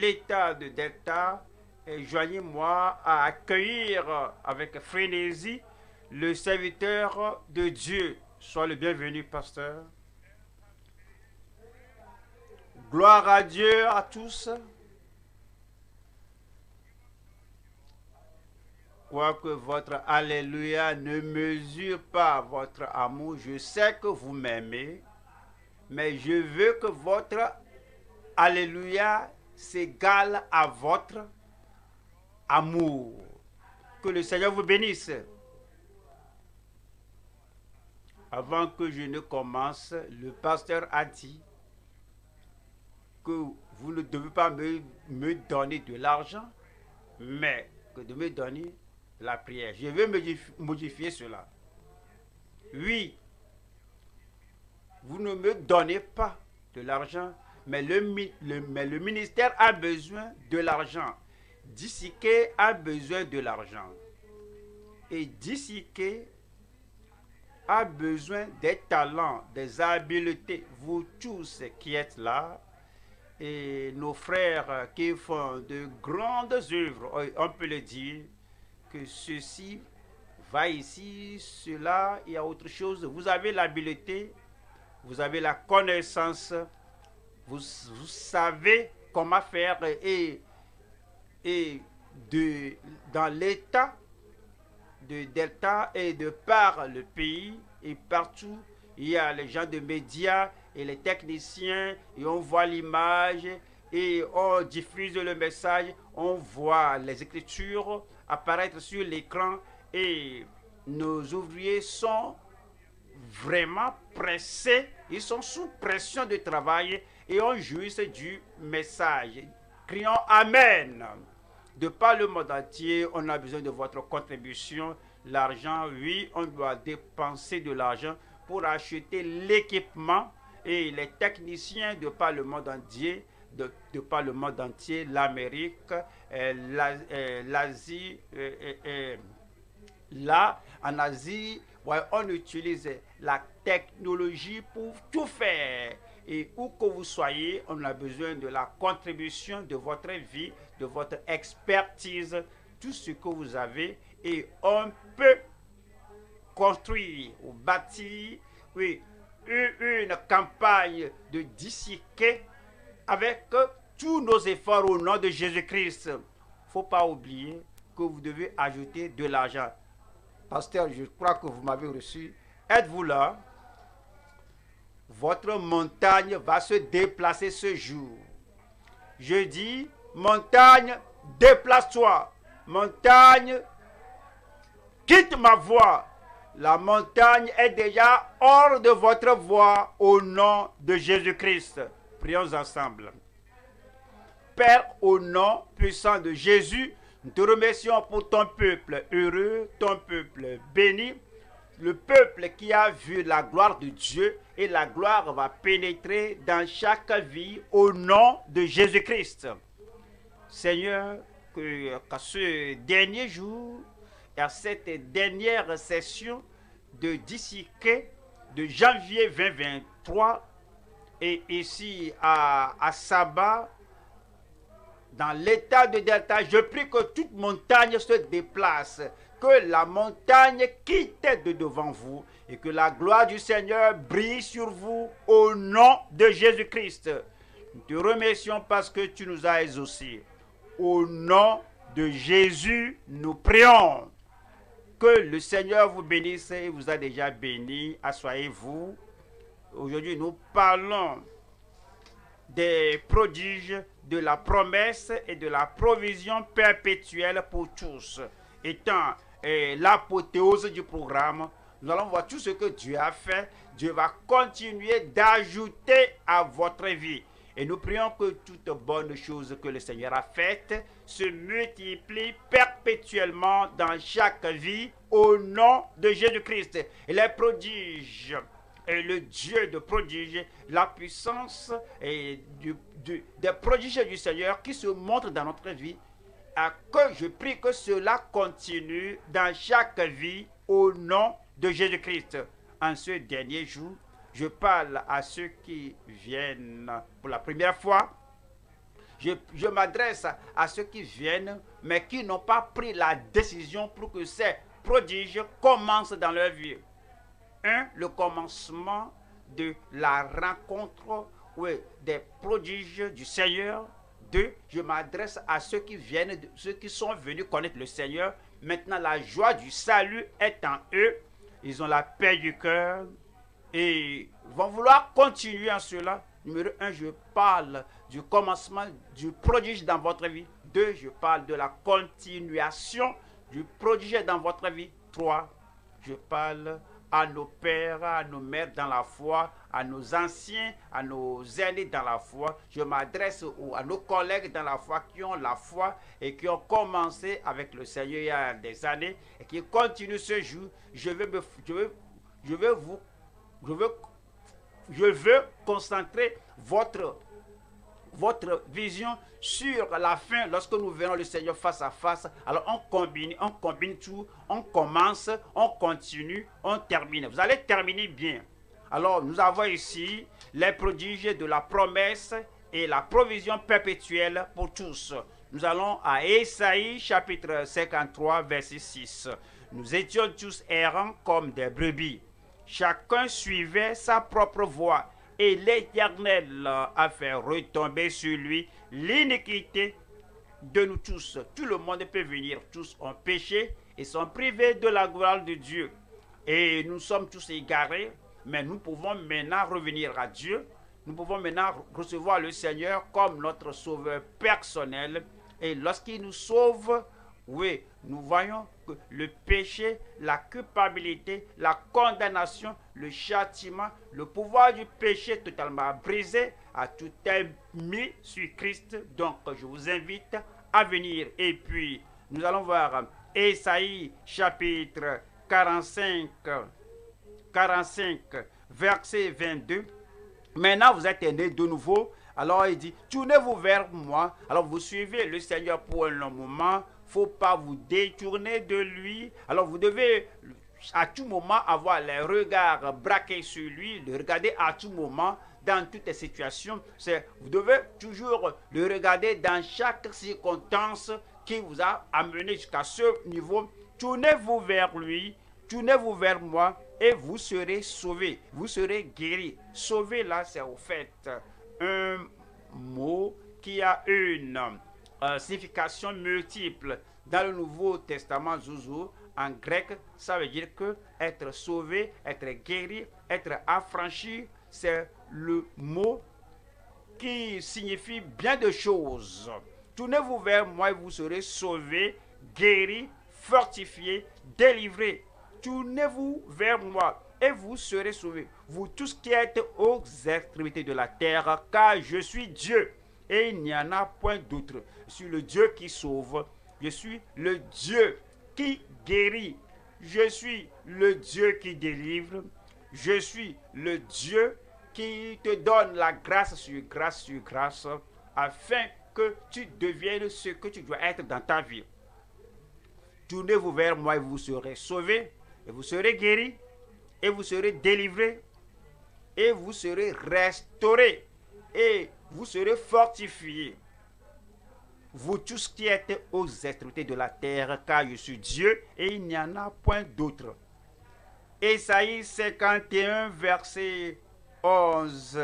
l'État de Delta, et joignez-moi à accueillir avec frénésie le serviteur de Dieu. Sois le bienvenu, pasteur. Gloire à Dieu à tous. Quoique votre Alléluia ne mesure pas votre amour, je sais que vous m'aimez, mais je veux que votre Alléluia s'égale à votre amour. Que le Seigneur vous bénisse. Avant que je ne commence, le pasteur a dit que vous ne devez pas me donner de l'argent, mais que de me donner la prière. Je vais modifier cela. Oui, vous ne me donnez pas de l'argent, mais le ministère a besoin de l'argent. Disiké a besoin de l'argent. Et Disiké a besoin des talents, des habiletés. Vous tous qui êtes là, et nos frères qui font de grandes œuvres, on peut le dire, que ceci va ici, cela, il y a autre chose. Vous avez l'habileté, vous avez la connaissance, vous savez comment faire dans l'état de Delta et de par le pays et partout, il y a les gens de médias et les techniciens et on voit l'image et on diffuse le message, on voit les écritures apparaître sur l'écran et nos ouvriers sont vraiment pressés, ils sont sous pression de travail et on jouisse du message. Crions Amen. De par le monde entier, on a besoin de votre contribution. L'argent, oui, on doit dépenser de l'argent pour acheter l'équipement et les techniciens de par le monde entier, de par le monde entier, l'Amérique, l'Asie, là, en Asie, ouais, on utilise la technologie pour tout faire. Et où que vous soyez, on a besoin de la contribution de votre vie, de votre expertise, tout ce que vous avez. Et on peut construire ou bâtir, oui, une campagne de Disiké avec tous nos efforts au nom de Jésus-Christ. Il ne faut pas oublier que vous devez ajouter de l'argent. Pasteur, je crois que vous m'avez reçu. Êtes-vous là? Votre montagne va se déplacer ce jour. Je dis, montagne, déplace-toi. Montagne, quitte ma voie. La montagne est déjà hors de votre voie au nom de Jésus-Christ. Prions ensemble. Père, au nom puissant de Jésus, nous te remercions pour ton peuple heureux, ton peuple béni, le peuple qui a vu la gloire de Dieu et la gloire va pénétrer dans chaque vie au nom de Jésus-Christ. Seigneur, qu'à ce dernier jour et à cette dernière session de Disiké de janvier 2023 et ici à Saba, dans l'état de Delta, je prie que toute montagne se déplace, que la montagne quitte de devant vous et que la gloire du Seigneur brille sur vous au nom de Jésus-Christ. Nous te remercions parce que tu nous as exaucés. Au nom de Jésus, nous prions. Que le Seigneur vous bénisse et vous a déjà béni. Asseyez-vous. Aujourd'hui, nous parlons des prodiges, de la promesse et de la provision perpétuelle pour tous. Étant l'apothéose du programme, nous allons voir tout ce que Dieu a fait. Dieu va continuer d'ajouter à votre vie. Et nous prions que toute bonne chose que le Seigneur a faite se multiplie perpétuellement dans chaque vie au nom de Jésus-Christ. Et les prodiges, et le Dieu de prodiges, la puissance et des prodiges du Seigneur qui se montrent dans notre vie, que je prie que cela continue dans chaque vie au nom de Jésus-Christ. En ce dernier jour, je parle à ceux qui viennent pour la première fois. Je m'adresse à ceux qui viennent, mais qui n'ont pas pris la décision pour que ces prodiges commencent dans leur vie. Un, le commencement de la rencontre des prodiges du Seigneur. Deux, je m'adresse à ceux qui viennent, ceux qui sont venus connaître le Seigneur. Maintenant, la joie du salut est en eux. Ils ont la paix du cœur et vont vouloir continuer en cela. Numéro un, je parle du commencement du prodige dans votre vie. Deux, je parle de la continuation du prodige dans votre vie. Trois, je parle à nos pères, à nos mères dans la foi, à nos anciens, à nos aînés dans la foi. Je m'adresse à nos collègues dans la foi qui ont la foi et qui ont commencé avec le Seigneur il y a des années et qui continuent ce jour. Je veux concentrer votre vision sur la fin, lorsque nous verrons le Seigneur face à face. Alors on combine tout, on commence, on continue, on termine. Vous allez terminer bien. Alors nous avons ici les prodiges de la promesse et la provision perpétuelle pour tous. Nous allons à Ésaïe chapitre 53 verset 6. Nous étions tous errants comme des brebis. Chacun suivait sa propre voie. Et l'Éternel a fait retomber sur lui l'iniquité de nous tous. Tout le monde peut venir, tous ont péché et sont privés de la gloire de Dieu. Et nous sommes tous égarés, mais nous pouvons maintenant revenir à Dieu. Nous pouvons maintenant recevoir le Seigneur comme notre sauveur personnel. Et lorsqu'il nous sauve, oui, nous voyons que le péché, la culpabilité, la condamnation, le châtiment, le pouvoir du péché totalement brisé, a tout est mis sur Christ. Donc, je vous invite à venir. Et puis, nous allons voir Ésaïe chapitre 45, verset 22. Maintenant, vous êtes nés de nouveau. Alors, il dit, tournez-vous vers moi. Alors, vous suivez le Seigneur pour un long moment. Il ne faut pas vous détourner de lui. Alors, vous devez à tout moment avoir les regards braqués sur lui, le regarder à tout moment, dans toutes les situations. Vous devez toujours le regarder dans chaque circonstance qui vous a amené jusqu'à ce niveau. Tournez-vous vers lui, tournez-vous vers moi et vous serez sauvés, vous serez guéris. Sauver là, c'est au fait un mot qui a une signification multiple. Dans le Nouveau Testament, Zouzou, en grec, ça veut dire que être sauvé, être guéri, être affranchi, c'est le mot qui signifie bien de choses. Tournez-vous vers moi et vous serez sauvés, guéris, fortifiés, délivrés. Tournez-vous vers moi et vous serez sauvés, vous tous qui êtes aux extrémités de la terre, car je suis Dieu et il n'y en a point d'autre. Je suis le Dieu qui sauve, je suis le Dieu qui guérit, je suis le Dieu qui délivre, je suis le Dieu qui te donne la grâce sur grâce, afin que tu deviennes ce que tu dois être dans ta vie. Tournez-vous vers moi et vous serez sauvés, et vous serez guéris, et vous serez délivrés, et vous serez restaurés, et vous serez fortifiés. Vous tous qui êtes aux extrémités de la terre, car je suis Dieu, et il n'y en a point d'autre. Ésaïe 51, verset 11.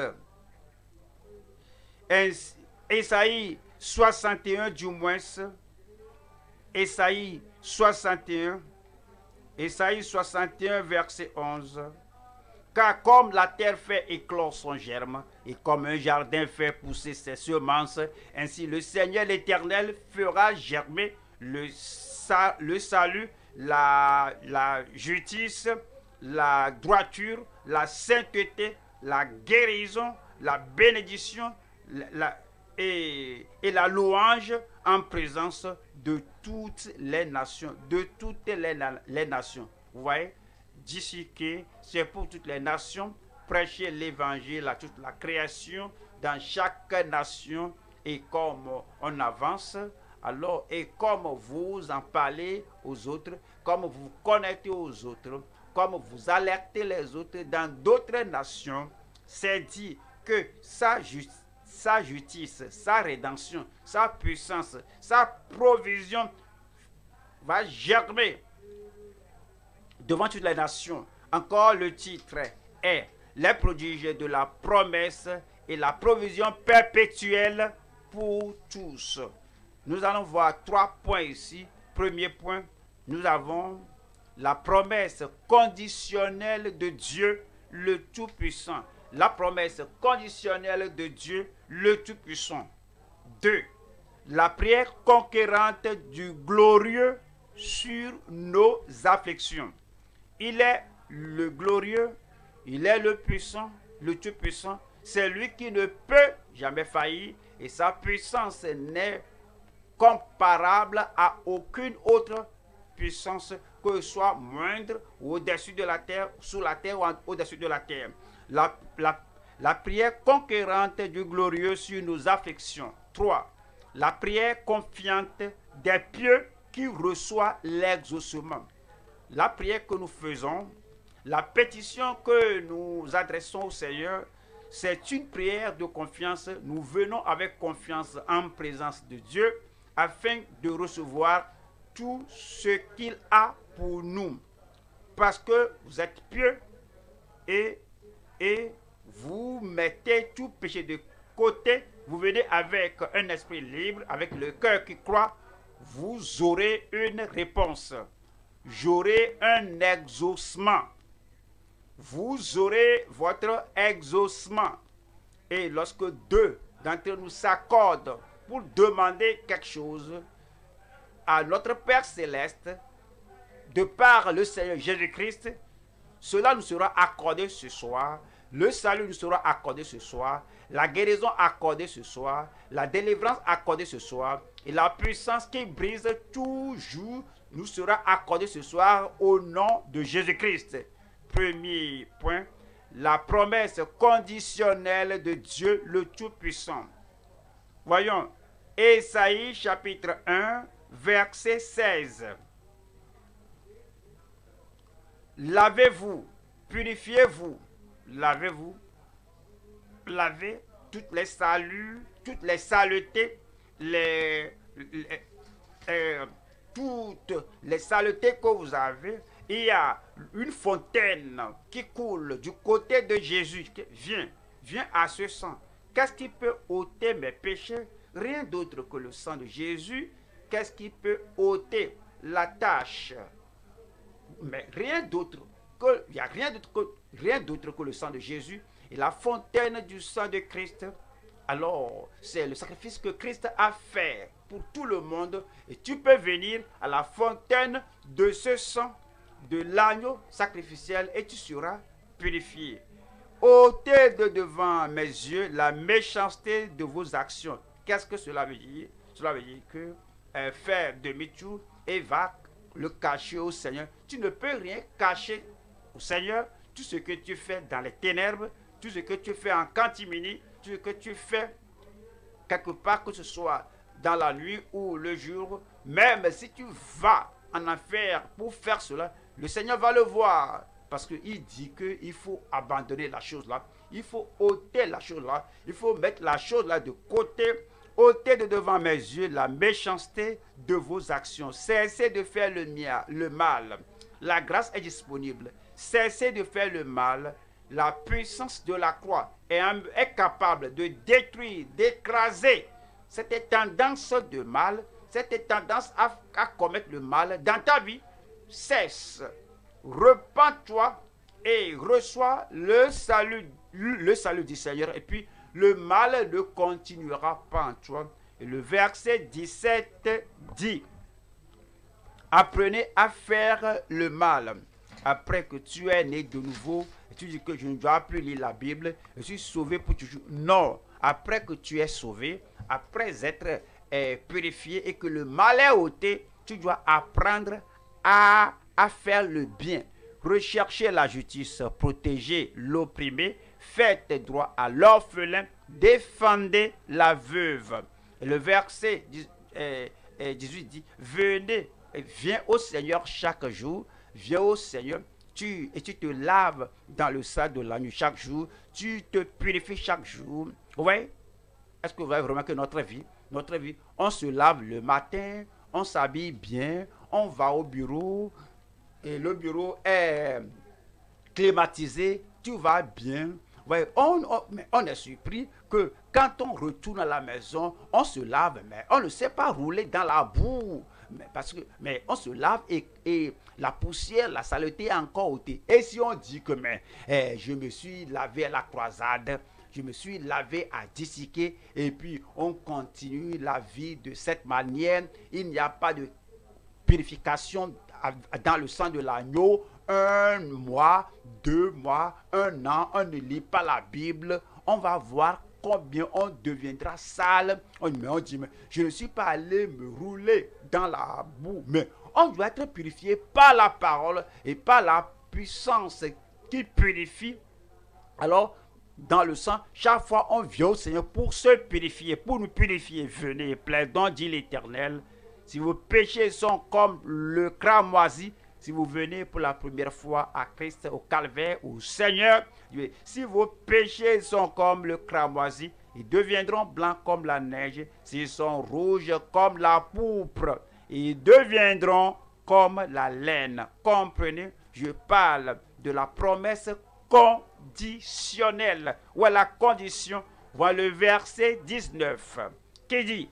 Ésaïe 61 du moins. Ésaïe 61. Ésaïe 61, verset 11. Car comme la terre fait éclore son germe, et comme un jardin fait pousser ses semences, ainsi le Seigneur l'Éternel fera germer le salut, la justice, la droiture, la sainteté, la guérison, la bénédiction et la louange en présence de toutes les nations, les nations. Vous voyez, d'ici que c'est pour toutes les nations, prêcher l'évangile à toute la création, dans chaque nation, et comme on avance, alors, et comme vous en parlez aux autres, comme vous vous connectez aux autres, comme vous alertez les autres dans d'autres nations, c'est dit que sa justice, sa rédemption, sa puissance, sa provision va germer devant toutes les nations. Encore le titre est les prodiges de la promesse et la provision perpétuelle pour tous. Nous allons voir 3 points ici. Premier point, nous avons la promesse conditionnelle de Dieu le Tout-Puissant. La promesse conditionnelle de Dieu le Tout-Puissant. 2. La prière conquérante du glorieux sur nos afflictions. Il est le glorieux, il est le puissant, le Tout-Puissant. C'est lui qui ne peut jamais faillir et sa puissance n'est comparable à aucune autre puissance, que ce soit moindre ou au-dessus de la terre, sous la terre ou au-dessus de la terre. La prière conquérante du glorieux sur nos affections. 3. La prière confiante des pieux qui reçoit l'exaucement. La prière que nous faisons, la pétition que nous adressons au Seigneur, c'est une prière de confiance. Nous venons avec confiance en présence de Dieu afin de recevoir tout ce qu'il a pour nous. Parce que vous êtes pieux et vous mettez tout péché de côté, vous venez avec un esprit libre, avec le cœur qui croit, vous aurez une réponse. J'aurai un exaucement. Vous aurez votre exaucement. Et lorsque deux d'entre nous s'accordent pour demander quelque chose à notre Père Céleste, de par le Seigneur Jésus-Christ, cela nous sera accordé ce soir. Le salut nous sera accordé ce soir. La guérison accordée ce soir. La délivrance accordée ce soir. Et la puissance qui brise toujours nous sera accordée ce soir au nom de Jésus-Christ. Premier point, la promesse conditionnelle de Dieu le Tout-Puissant. Voyons, Ésaïe chapitre 1, verset 16. Lavez-vous, purifiez-vous, lavez-vous, lavez toutes les saletés, toutes les saletés que vous avez. Il y a une fontaine qui coule du côté de Jésus. Viens à ce sang. Qu'est-ce qui peut ôter mes péchés? Rien d'autre que le sang de Jésus. Qu'est-ce qui peut ôter la tâche? Mais rien d'autre que, il n'y a rien d'autre que le sang de Jésus et la fontaine du sang de Christ. Alors, c'est le sacrifice que Christ a fait pour tout le monde et tu peux venir à la fontaine de ce sang, de l'agneau sacrificiel et tu seras purifié. Ôtez de devant mes yeux la méchanceté de vos actions. Qu'est-ce que cela veut dire? Cela veut dire que faire demi-tour et va le cacher au Seigneur. Tu ne peux rien cacher au Seigneur. Tout ce que tu fais dans les ténèbres, tout ce que tu fais en catimini, tout ce que tu fais quelque part, que ce soit dans la nuit ou le jour, même si tu vas en enfer pour faire cela, le Seigneur va le voir. Parce qu'il dit qu'il faut abandonner la chose là. Il faut ôter la chose là. Il faut mettre la chose là de côté. Ôtez de devant mes yeux la méchanceté de vos actions. Cessez de faire le mal. La grâce est disponible. Cessez de faire le mal. La puissance de la croix est capable de détruire, d'écraser cette tendance de mal, cette tendance à commettre le mal dans ta vie. Cesse. Repends-toi et reçois le salut du Seigneur. Et puis, le mal ne continuera pas en toi. Et le verset 17 dit, apprenez à faire le mal. Après que tu es né de nouveau, et tu dis que je ne dois plus lire la Bible, je suis sauvé pour toujours. Non, après que tu es sauvé, après être purifié et que le mal est ôté, tu dois apprendre à faire le bien. Recherchez la justice, protégez l'opprimé, faites droit à l'orphelin, défendez la veuve. Et le verset 18 dit, venez, viens au Seigneur chaque jour, viens au Seigneur, tu te laves dans le sang de la nuit chaque jour, tu te purifies chaque jour. Ouais. Est-ce que vous avez remarqué notre vie, on se lave le matin, on s'habille bien, on va au bureau, et le bureau est climatisé, tu vas bien. Ouais, on est surpris que quand on retourne à la maison, on se lave, mais on ne sait pas rouler dans la boue. Mais on se lave et la poussière, la saleté est encore ôtée. Et si on dit que je me suis lavé à la croisade, je me suis lavé à Disiquet, et puis on continue la vie de cette manière, il n'y a pas de purification dans le sang de l'agneau, 1 mois, 2 mois, 1 an, on ne lit pas la Bible, on va voir combien on deviendra sale. On dit, mais je ne suis pas allé me rouler dans la boue. Mais on doit être purifié par la parole et par la puissance qui purifie. Alors, dans le sang, chaque fois on vient au Seigneur pour se purifier, pour nous purifier. Venez, plaidons, dit l'Éternel. Si vos péchés sont comme le cramoisi, si vous venez pour la première fois à Christ, au calvaire, au Seigneur, si vos péchés sont comme le cramoisi, ils deviendront blancs comme la neige. S'ils sont rouges comme la pourpre, ils deviendront comme la laine. Comprenez, je parle de la promesse conditionnelle. Ou à la condition, voilà le verset 19 qui dit,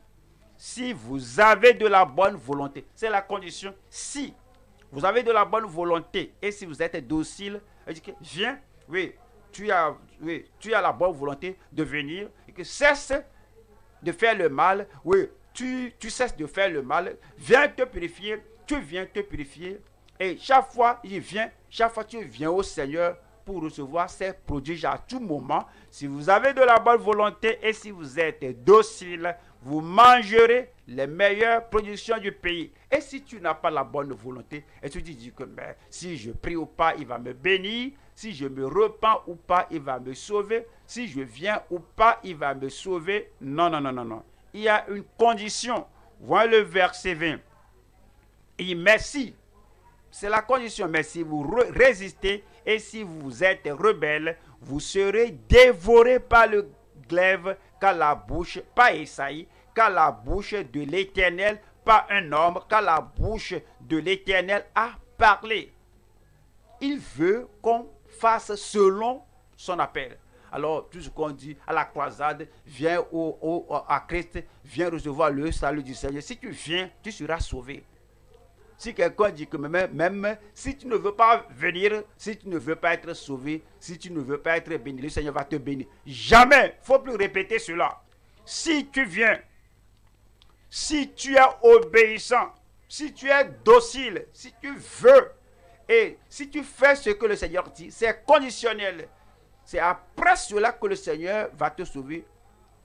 si vous avez de la bonne volonté, c'est la condition, si vous avez de la bonne volonté et si vous êtes docile, viens, tu as la bonne volonté de venir et que cesse de faire le mal, tu cesses de faire le mal, viens te purifier, tu viens te purifier et chaque fois tu viens au Seigneur pour recevoir ses prodiges à tout moment. Si vous avez de la bonne volonté et si vous êtes docile, vous mangerez les meilleures productions du pays. Et si tu n'as pas la bonne volonté, et tu te dis que si je prie ou pas, il va me bénir. Si je me repens ou pas, il va me sauver. Si je viens ou pas, il va me sauver. Non, non, non, non, non. Il y a une condition. Voilà le verset 20. Il dit merci. C'est la condition. Mais si vous résistez et si vous êtes rebelle, vous serez dévorés par le glaive, car la bouche, pas Esaïe, car la bouche de l'Éternel, pas un homme, car la bouche de l'Éternel a parlé. Il veut qu'on fasse selon son appel. Alors, tout ce qu'on dit à la croisade, viens à Christ, viens recevoir le salut du Seigneur. Si tu viens, tu seras sauvé. Si quelqu'un dit que même si tu ne veux pas venir, si tu ne veux pas être sauvé, si tu ne veux pas être béni, le Seigneur va te bénir. Jamais, il ne faut plus répéter cela. Si tu viens, si tu es obéissant, si tu es docile, si tu veux, et si tu fais ce que le Seigneur dit, c'est conditionnel. C'est après cela que le Seigneur va te sauver.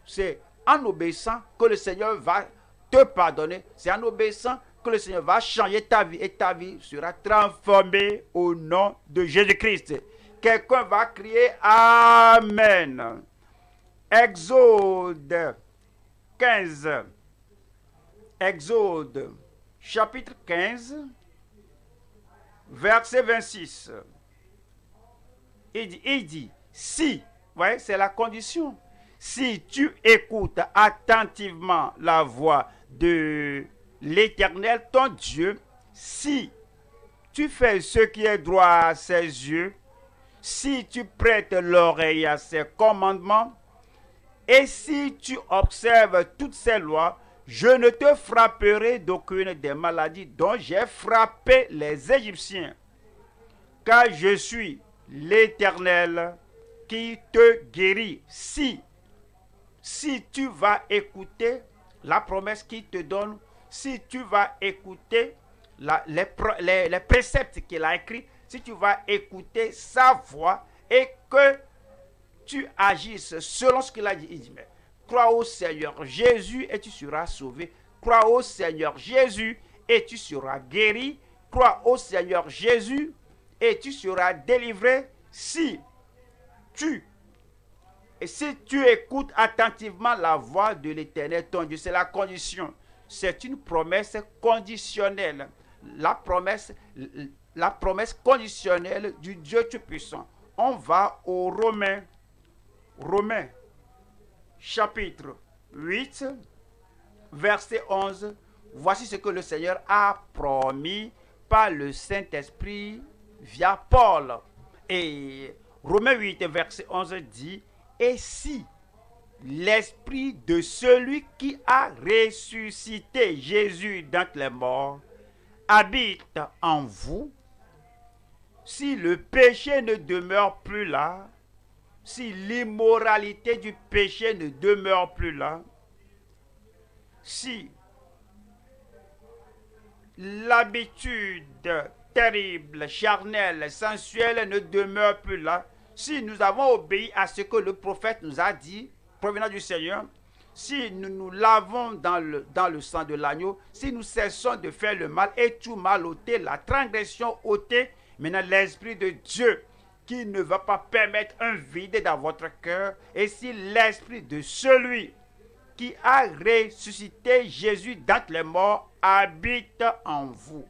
C'est en obéissant que le Seigneur va te pardonner. C'est en obéissant que le Seigneur va changer ta vie et ta vie sera transformée au nom de Jésus-Christ. Quelqu'un va crier Amen. Exode 15. Exode chapitre 15, verset 26. Il dit, si, voyez, c'est la condition. Si tu écoutes attentivement la voix de l'Éternel, ton Dieu, si tu fais ce qui est droit à ses yeux, si tu prêtes l'oreille à ses commandements, et si tu observes toutes ses lois, je ne te frapperai d'aucune des maladies dont j'ai frappé les Égyptiens, car je suis l'Éternel qui te guérit. Si tu vas écouter la promesse qu'il te donne, si tu vas écouter les préceptes qu'il a écrits, si tu vas écouter sa voix et que tu agisses selon ce qu'il a dit, il dit, mais crois au Seigneur Jésus et tu seras sauvé. Crois au Seigneur Jésus et tu seras guéri. Crois au Seigneur Jésus et tu seras délivré si tu écoutes attentivement la voix de l'Éternel, ton Dieu. C'est la condition. C'est une promesse conditionnelle. La promesse conditionnelle du Dieu Tout-Puissant. On va aux Romains chapitre 8, verset 11. Voici ce que le Seigneur a promis par le Saint-Esprit via Paul. Et Romains 8, verset 11 dit, « Et si l'esprit de celui qui a ressuscité Jésus d'entre les morts habite en vous, si le péché ne demeure plus là, si l'immoralité du péché ne demeure plus là, si l'habitude terrible, charnelle, sensuelle ne demeure plus là, si nous avons obéi à ce que le prophète nous a dit, provenant du Seigneur, si nous nous lavons dans le sang de l'agneau, si nous cessons de faire le mal et tout mal ôté, la transgression ôtée, maintenant l'Esprit de Dieu qui ne va pas permettre un vide dans votre cœur, et si l'Esprit de celui qui a ressuscité Jésus d'entre les morts habite en vous.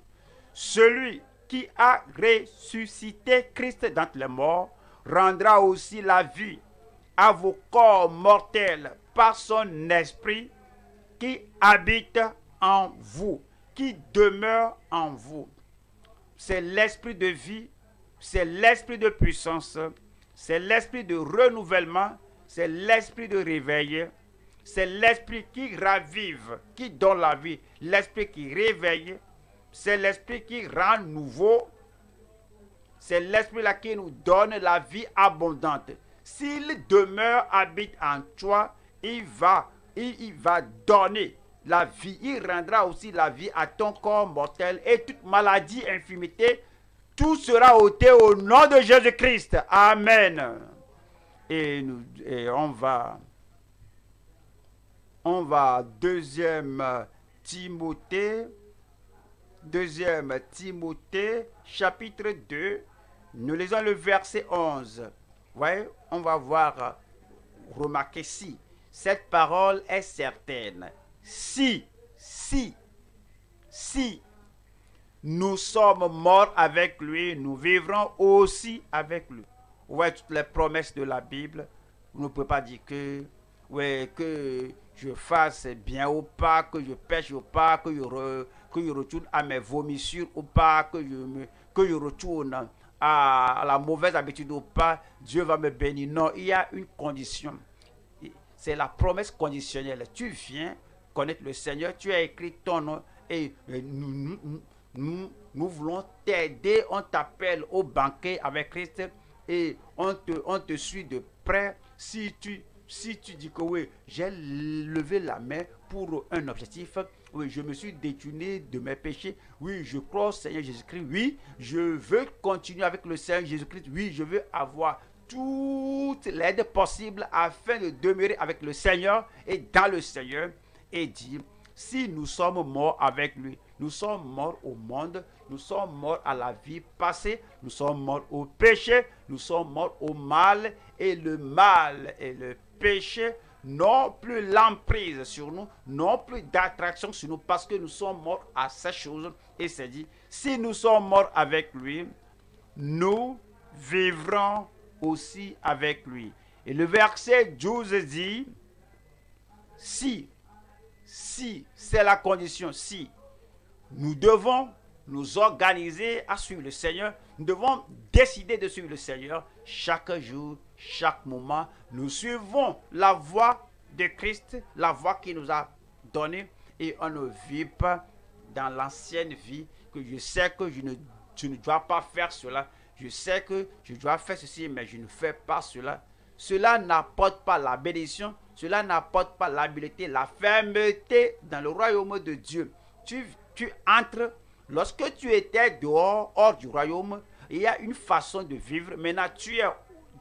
Celui qui a ressuscité Christ d'entre les morts rendra aussi la vie à vos corps mortels par son esprit qui habite en vous, qui demeure en vous. C'est l'esprit de vie, c'est l'esprit de puissance, c'est l'esprit de renouvellement, c'est l'esprit de réveil, c'est l'esprit qui ravive, qui donne la vie, l'esprit qui réveille, c'est l'esprit qui rend nouveau, c'est l'esprit-là qui nous donne la vie abondante. S'il demeure, habite en toi, il va donner la vie. Il rendra aussi la vie à ton corps mortel et toute maladie, infirmité, tout sera ôté au nom de Jésus-Christ. Amen. Et on va 2 Timothée, chapitre 2, nous lisons le verset 11. Ouais, on va voir, remarquez si cette parole est certaine. Si nous sommes morts avec lui, nous vivrons aussi avec lui. Ouais, toutes les promesses de la Bible, on ne peut pas dire que je fasse bien ou pas, que je pêche ou pas, que je retourne à mes vomissures ou pas, que je retourne à la mauvaise habitude ou pas, Dieu va me bénir. Non, il y a une condition. C'est la promesse conditionnelle. Tu viens connaître le Seigneur, tu as écrit ton nom et nous voulons t'aider. On t'appelle au banquet avec Christ et on te suit de près. Si tu dis que oui, j'ai levé la main pour un objectif, oui, je me suis détourné de mes péchés, oui, je crois au Seigneur Jésus-Christ, oui, je veux continuer avec le Seigneur Jésus-Christ, oui, je veux avoir toute l'aide possible afin de demeurer avec le Seigneur et dans le Seigneur, et dire, si nous sommes morts avec lui, nous sommes morts au monde, nous sommes morts à la vie passée, nous sommes morts au péché, nous sommes morts au mal, et le mal et le péché n'ont plus l'emprise sur nous, n'ont plus d'attraction sur nous, parce que nous sommes morts à ces choses. Et c'est dit, si nous sommes morts avec lui, nous vivrons aussi avec lui. Et le verset 12 dit, si, c'est la condition, si nous devons nous organiser à suivre le Seigneur, nous devons décider de suivre le Seigneur chaque jour, chaque moment. Nous suivons la voie de Christ, la voie qu'il nous a donnée, et on ne vit pas dans l'ancienne vie que je sais que je ne dois pas faire cela, je sais que je dois faire ceci, mais je ne fais pas cela. Cela n'apporte pas la bénédiction, cela n'apporte pas l'habileté, la fermeté dans le royaume de Dieu. Tu entres, lorsque tu étais dehors, hors du royaume, il y a une façon de vivre. Maintenant, tu es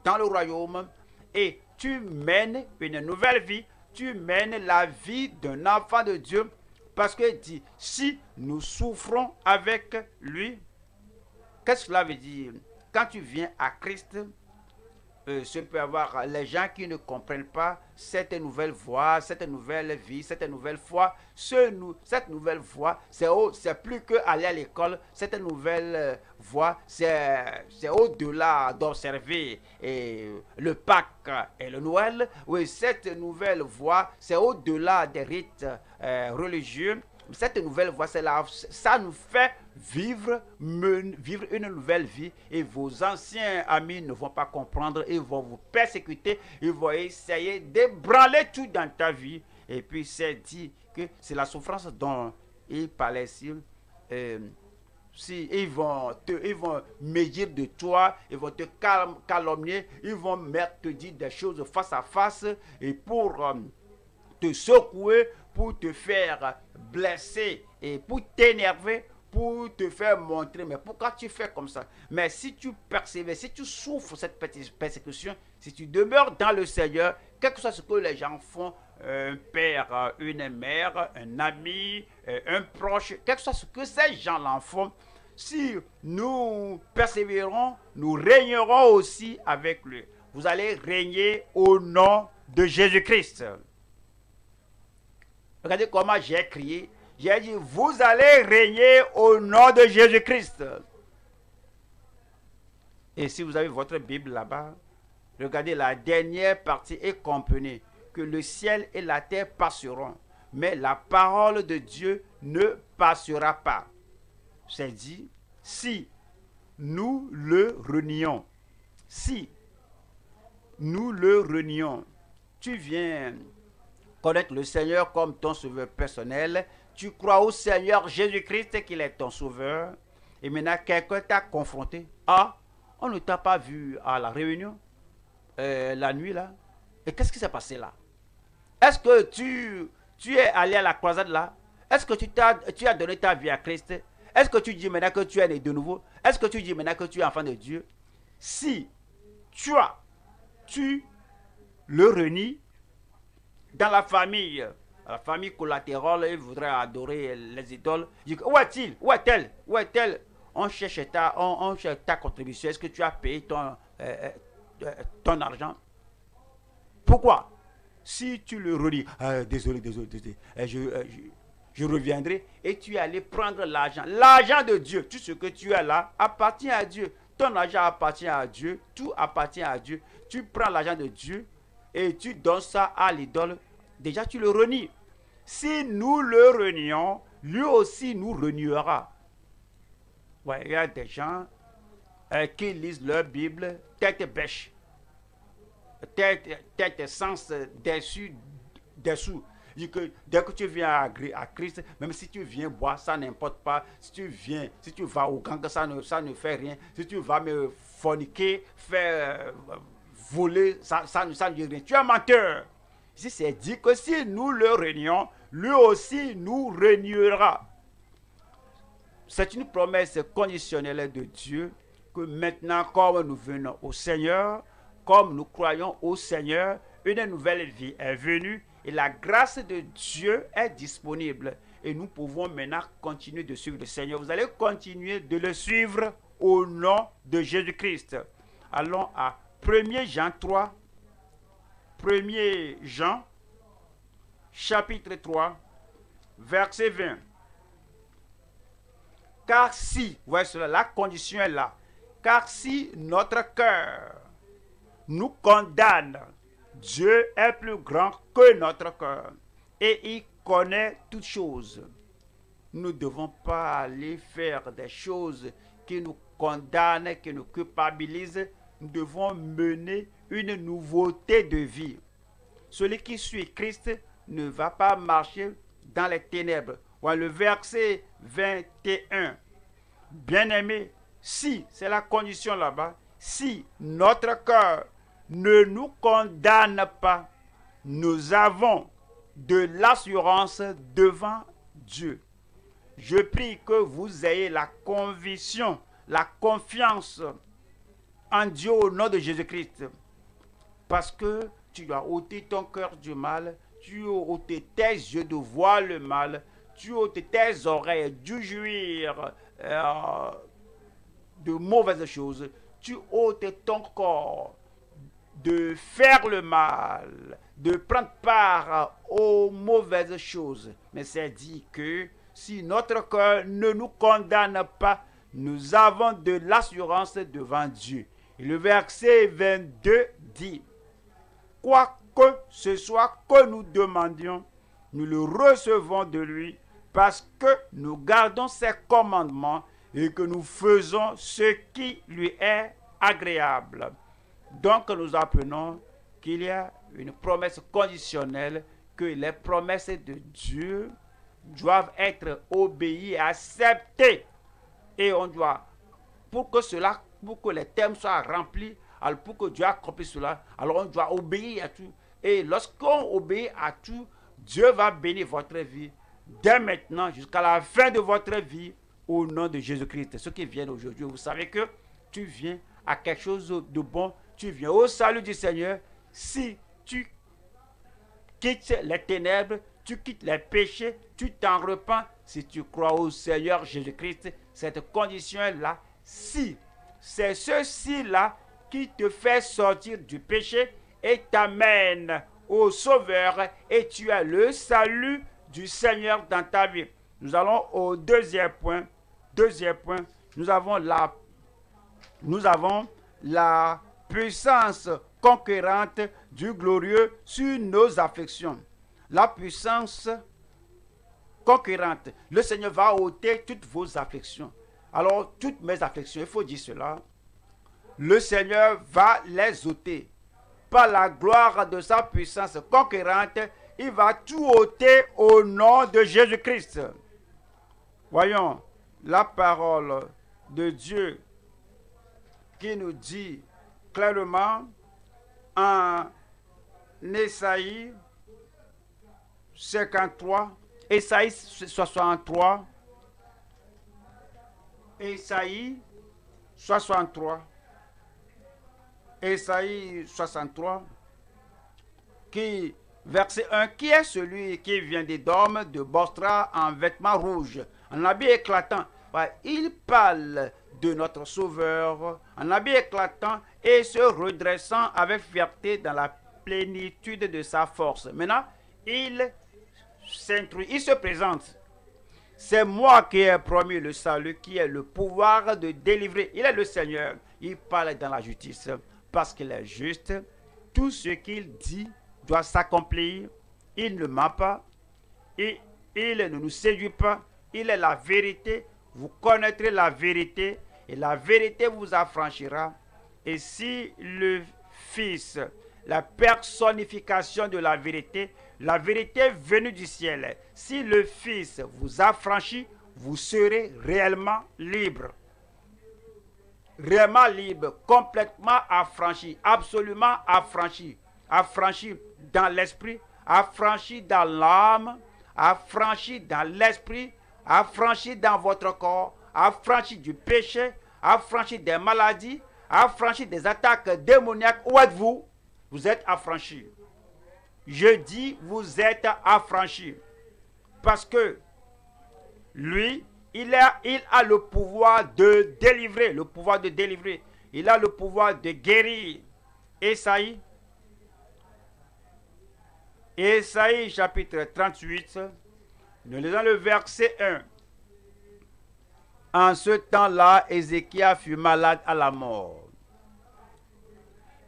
dans le royaume et tu mènes une nouvelle vie. Tu mènes la vie d'un enfant de Dieu. Parce que dit, si nous souffrons avec lui, qu'est-ce que cela veut dire? Quand tu viens à Christ, ce peut avoir les gens qui ne comprennent pas cette nouvelle voie, cette nouvelle vie, cette nouvelle foi. Cette nouvelle voie, c'est plus que aller à l'école. Cette nouvelle voie, c'est au-delà d'observer le Pâques et le Noël. Oui, cette nouvelle voie, c'est au-delà des rites religieux. Cette nouvelle voie, ça nous fait vivre une nouvelle vie, et vos anciens amis ne vont pas comprendre, ils vont vous persécuter, ils vont essayer d'ébranler tout dans ta vie. Et puis c'est dit que c'est la souffrance dont il parlait ici. Si ils vont médire de toi, ils vont te calomnier, ils vont te dire des choses face à face, et pour te secouer, pour te faire blesser et pour t'énerver, pour te faire montrer, mais pourquoi tu fais comme ça? Mais si tu persévères, si tu souffres cette persécution, si tu demeures dans le Seigneur, quel que soit ce que les gens font, un père, une mère, un ami, un proche, quel que soit ce que ces gens-là font, si nous persévérons, nous régnerons aussi avec lui. Vous allez régner au nom de Jésus-Christ. Regardez comment j'ai crié. J'ai dit, vous allez régner au nom de Jésus-Christ. Et si vous avez votre Bible là-bas, regardez la dernière partie et comprenez que le ciel et la terre passeront, mais la parole de Dieu ne passera pas. C'est dit, si nous le renions, si nous le renions, tu viens connaître le Seigneur comme ton sauveur personnel, tu crois au Seigneur Jésus-Christ qu'il est ton sauveur, et maintenant quelqu'un t'a confronté. Ah, on ne t'a pas vu à la réunion la nuit là. Et qu'est-ce qui s'est passé là? Est-ce que tu es allé à la croisade là? Est-ce que tu as donné ta vie à Christ? Est-ce que tu dis maintenant que tu es né de nouveau? Est-ce que tu dis maintenant que tu es enfant de Dieu? Si tu le renies, dans la famille collatérale, il voudrait adorer les idoles. Il dit, où est-il? Où est-elle? Où est-elle? On cherche ta contribution. Est-ce que tu as payé ton argent? Pourquoi? Si tu le renies, désolé, je reviendrai, et tu es allé prendre l'argent. L'argent de Dieu, tout ce que tu as là, appartient à Dieu. Ton argent appartient à Dieu, tout appartient à Dieu. Tu prends l'argent de Dieu et tu donnes ça à l'idole. Déjà tu le renies. Si nous le renions, lui aussi nous reniera. Ouais, il y a des gens qui lisent leur Bible tête bêche, tête sens dessous. Dit que dès que tu viens à Christ, même si tu viens boire, ça n'importe pas. Si tu vas au gang, ça ne fait rien. Si tu vas me forniquer, faire voler, ça ne dit rien. Tu es menteur. Ici, c'est dit que si nous le renions, lui aussi nous reniera. C'est une promesse conditionnelle de Dieu que maintenant, comme nous venons au Seigneur, comme nous croyons au Seigneur, une nouvelle vie est venue et la grâce de Dieu est disponible. Et nous pouvons maintenant continuer de suivre le Seigneur. Vous allez continuer de le suivre au nom de Jésus-Christ. Allons à 1 Jean 3. 1 Jean, chapitre 3, verset 20. Car si, voyez cela, la condition est là. Car si notre cœur nous condamne, Dieu est plus grand que notre cœur et il connaît toutes choses. Nous ne devons pas aller faire des choses qui nous condamnent, qui nous culpabilisent. Nous devons mener une nouveauté de vie. Celui qui suit Christ ne va pas marcher dans les ténèbres. Voilà le verset 21. Bien-aimé, si, c'est la condition là-bas, si notre cœur ne nous condamne pas, nous avons de l'assurance devant Dieu. Je prie que vous ayez la conviction, la confiance en Dieu au nom de Jésus-Christ. Parce que tu as ôté ton cœur du mal, tu as ôté tes yeux de voir le mal, tu as ôté tes oreilles du jouir de mauvaises choses, tu ôtes ton corps de faire le mal, de prendre part aux mauvaises choses. Mais c'est dit que si notre cœur ne nous condamne pas, nous avons de l'assurance devant Dieu. Et le verset 22 dit, quoi que ce soit que nous demandions, nous le recevons de lui parce que nous gardons ses commandements et que nous faisons ce qui lui est agréable. Donc nous apprenons qu'il y a une promesse conditionnelle, que les promesses de Dieu doivent être obéies et acceptées. Et on doit, pour que les termes soient remplis, alors pour que Dieu accomplisse cela, alors on doit obéir à tout. Et lorsqu'on obéit à tout, Dieu va bénir votre vie dès maintenant jusqu'à la fin de votre vie au nom de Jésus-Christ. Ceux qui viennent aujourd'hui, vous savez que tu viens à quelque chose de bon, tu viens au salut du Seigneur. Si tu quittes les ténèbres, tu quittes les péchés, tu t'en repens, si tu crois au Seigneur Jésus-Christ, cette condition-là, si c'est ceci-là qui te fait sortir du péché et t'amène au Sauveur, et tu as le salut du Seigneur dans ta vie. Nous allons au deuxième point. Deuxième point, nous avons la puissance conquérante du glorieux sur nos affections. La puissance conquérante. Le Seigneur va ôter toutes vos affections. Alors, toutes mes affections, il faut dire cela, le Seigneur va les ôter. Par la gloire de sa puissance conquérante, il va tout ôter au nom de Jésus-Christ. Voyons la parole de Dieu qui nous dit clairement en Ésaïe 53, Ésaïe 63, Ésaïe 63, Ésaïe 63, verset 1, qui est celui qui vient d'Édom, de Bostra, en vêtements rouges, en habit éclatant. Il parle de notre Sauveur, en habit éclatant et se redressant avec fierté dans la plénitude de sa force. Maintenant, il s'introduit, il se présente. C'est moi qui ai promis le salut, qui ai le pouvoir de délivrer. Il est le Seigneur. Il parle dans la justice parce qu'il est juste. Tout ce qu'il dit doit s'accomplir. Il ne ment pas. Et il ne nous séduit pas. Il est la vérité. Vous connaîtrez la vérité et la vérité vous affranchira. Et si le Fils, la personnification de la vérité venue du ciel, si le Fils vous affranchit, vous serez réellement libre. Réellement libre, complètement affranchi, absolument affranchi. Affranchi dans l'esprit, affranchi dans l'âme, affranchi dans l'esprit, affranchi dans votre corps, affranchi du péché, affranchi des maladies, affranchi des attaques démoniaques. Où êtes-vous? Vous êtes affranchi. Je dis, vous êtes affranchi. Parce que lui, il a le pouvoir de délivrer, le pouvoir de délivrer. Il a le pouvoir de guérir. Ésaïe chapitre 38, nous lisons le verset 1. En ce temps-là, Ézéchias fut malade à la mort.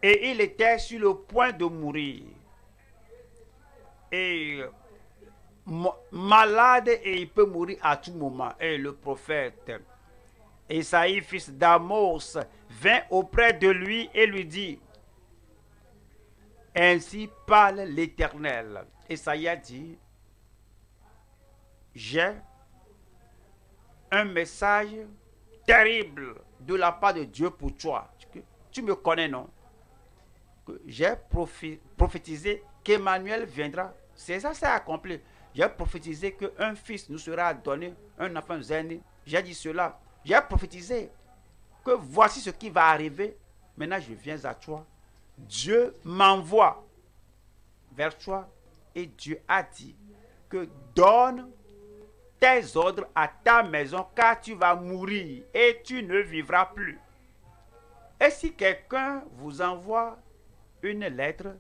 Et il était sur le point de mourir. Et malade, et il peut mourir à tout moment. Et le prophète Ésaïe, fils d'Amos, vint auprès de lui et lui dit, ainsi parle l'Éternel. Ésaïe a dit, j'ai un message terrible de la part de Dieu pour toi. Tu me connais, non? J'ai prophétisé qu'Emmanuel viendra. C'est ça, c'est accompli. J'ai prophétisé qu'un fils nous sera donné, un enfant zéni. J'ai dit cela. J'ai prophétisé que voici ce qui va arriver. Maintenant, je viens à toi. Dieu m'envoie vers toi et Dieu a dit que donne tes ordres à ta maison car tu vas mourir et tu ne vivras plus. Et si quelqu'un vous envoie une lettre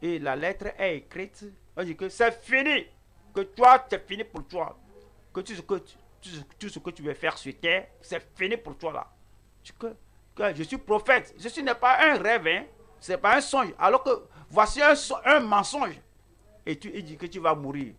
et la lettre est écrite. On dit que c'est fini. Que toi, c'est fini pour toi. Que tout ce que tu veux faire sur terre, c'est fini pour toi là. Que je suis prophète. Ceci n'est pas un rêve, hein. Ce n'est pas un songe. Alors que voici un mensonge. Et il dit que tu vas mourir.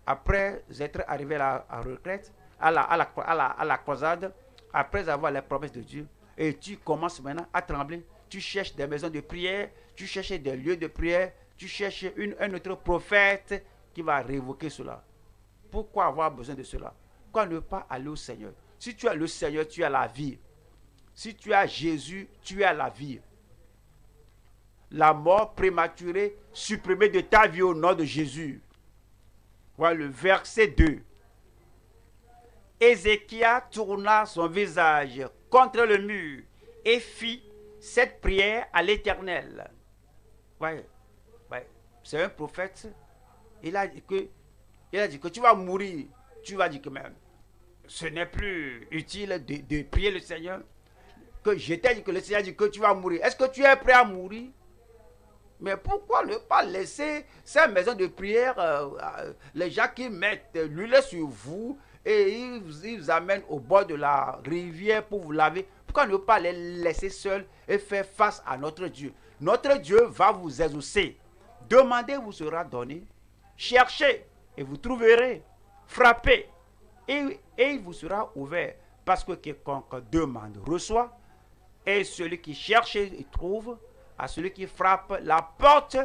Après être arrivé à la retraite, à la croisade, après avoir les promesses de Dieu, et tu commences maintenant à trembler. Tu cherches des maisons de prière, tu cherches des lieux de prière, tu cherches un autre prophète qui va révoquer cela. Pourquoi avoir besoin de cela? Pourquoi ne pas aller au Seigneur? Si tu as le Seigneur, tu as la vie. Si tu as Jésus, tu as la vie. La mort prématurée, supprimée de ta vie au nom de Jésus. Voilà le verset 2. Ézéchias tourna son visage contre le mur et fit cette prière à l'Éternel. Ouais. C'est un prophète. Il a dit que tu vas mourir. Tu vas dire que même ce n'est plus utile de prier le Seigneur. Que je t'ai dit que le Seigneur dit que tu vas mourir. Est-ce que tu es prêt à mourir? Mais pourquoi ne pas laisser ces maisons de prière, les gens qui mettent l'huile sur vous et ils vous amènent au bord de la rivière pour vous laver? Pourquoi ne pas les laisser seuls et faire face à notre Dieu? Notre Dieu va vous exaucer. Demandez, vous sera donné. Cherchez et vous trouverez. Frappez et il vous sera ouvert. Parce que quiconque demande reçoit, et celui qui cherche il trouve. À celui qui frappe, la porte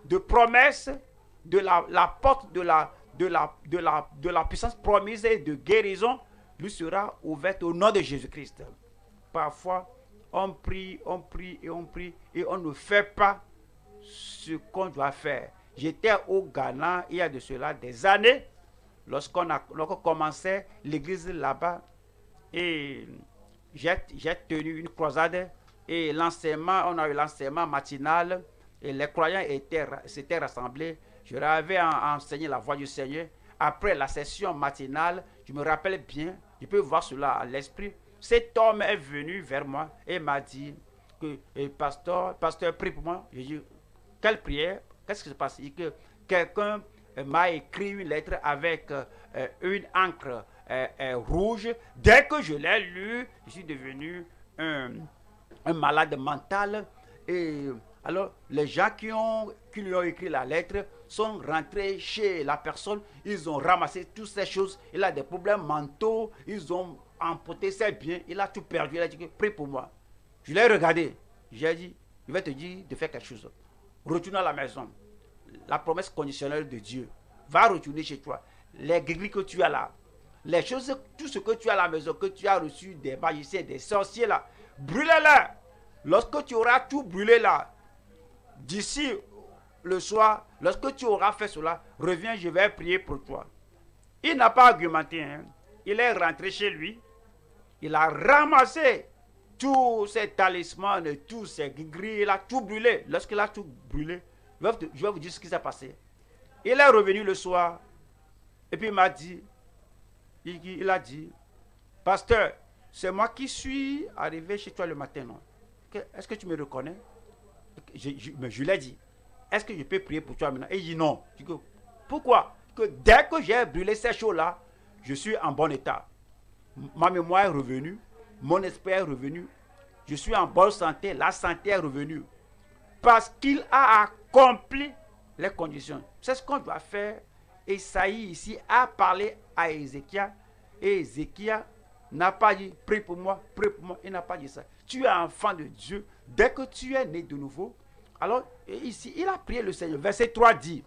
de promesse, la porte de la puissance promise et de guérison lui sera ouverte au nom de Jésus-Christ. Parfois, on prie et on ne fait pas ce qu'on doit faire. J'étais au Ghana il y a de cela des années, lorsqu'on commençait l'église là-bas, et j'ai tenu une croisade. Et l'enseignement, on a eu l'enseignement matinal et les croyants s'étaient rassemblés. Je leur avais enseigné la voix du Seigneur. Après la session matinale, je me rappelle bien, je peux voir cela à l'esprit. Cet homme est venu vers moi et m'a dit que pasteur, prie pour moi. J'ai dit, quelle prière? Qu'est-ce qui se passe? Que quelqu'un m'a écrit une lettre avec une encre rouge. Dès que je l'ai lu, je suis devenu un malade mental. Et alors les gens qui lui ont écrit la lettre sont rentrés chez la personne, ils ont ramassé toutes ces choses. Il a des problèmes mentaux, ils ont emporté ses biens, il a tout perdu. Il a dit que prie pour moi. Je l'ai regardé, j'ai dit, je vais te dire de faire quelque chose. Retourne à la maison. La promesse conditionnelle de Dieu va retourner chez toi. Les gris que tu as là, les choses, tout ce que tu as à la maison, que tu as reçu des magiciens, des sorciers là, brûlez-les. Lorsque tu auras tout brûlé là, d'ici le soir, lorsque tu auras fait cela, reviens, je vais prier pour toi. Il n'a pas argumenté, hein. Il est rentré chez lui, il a ramassé tous ses talismans, tous ses gris, il a tout brûlé. Lorsqu'il a tout brûlé, je vais vous dire ce qui s'est passé. Il est revenu le soir, et puis il m'a dit, il a dit, pasteur, c'est moi qui suis arrivé chez toi le matin, non? Est-ce que tu me reconnais? Je l'ai dit. Est-ce que je peux prier pour toi maintenant? Et il dit non. Je dis, pourquoi? Que dès que j'ai brûlé ces choses-là, je suis en bon état. Ma mémoire est revenue, mon esprit est revenu, je suis en bonne santé, la santé est revenue. Parce qu'il a accompli les conditions. C'est ce qu'on doit faire. Esaïe ici a parlé à Ézéchias, et Ézéchias n'a pas dit prie pour moi, il n'a pas dit ça. Tu es enfant de Dieu, dès que tu es né de nouveau. Alors ici, il a prié le Seigneur. Verset 3 dit,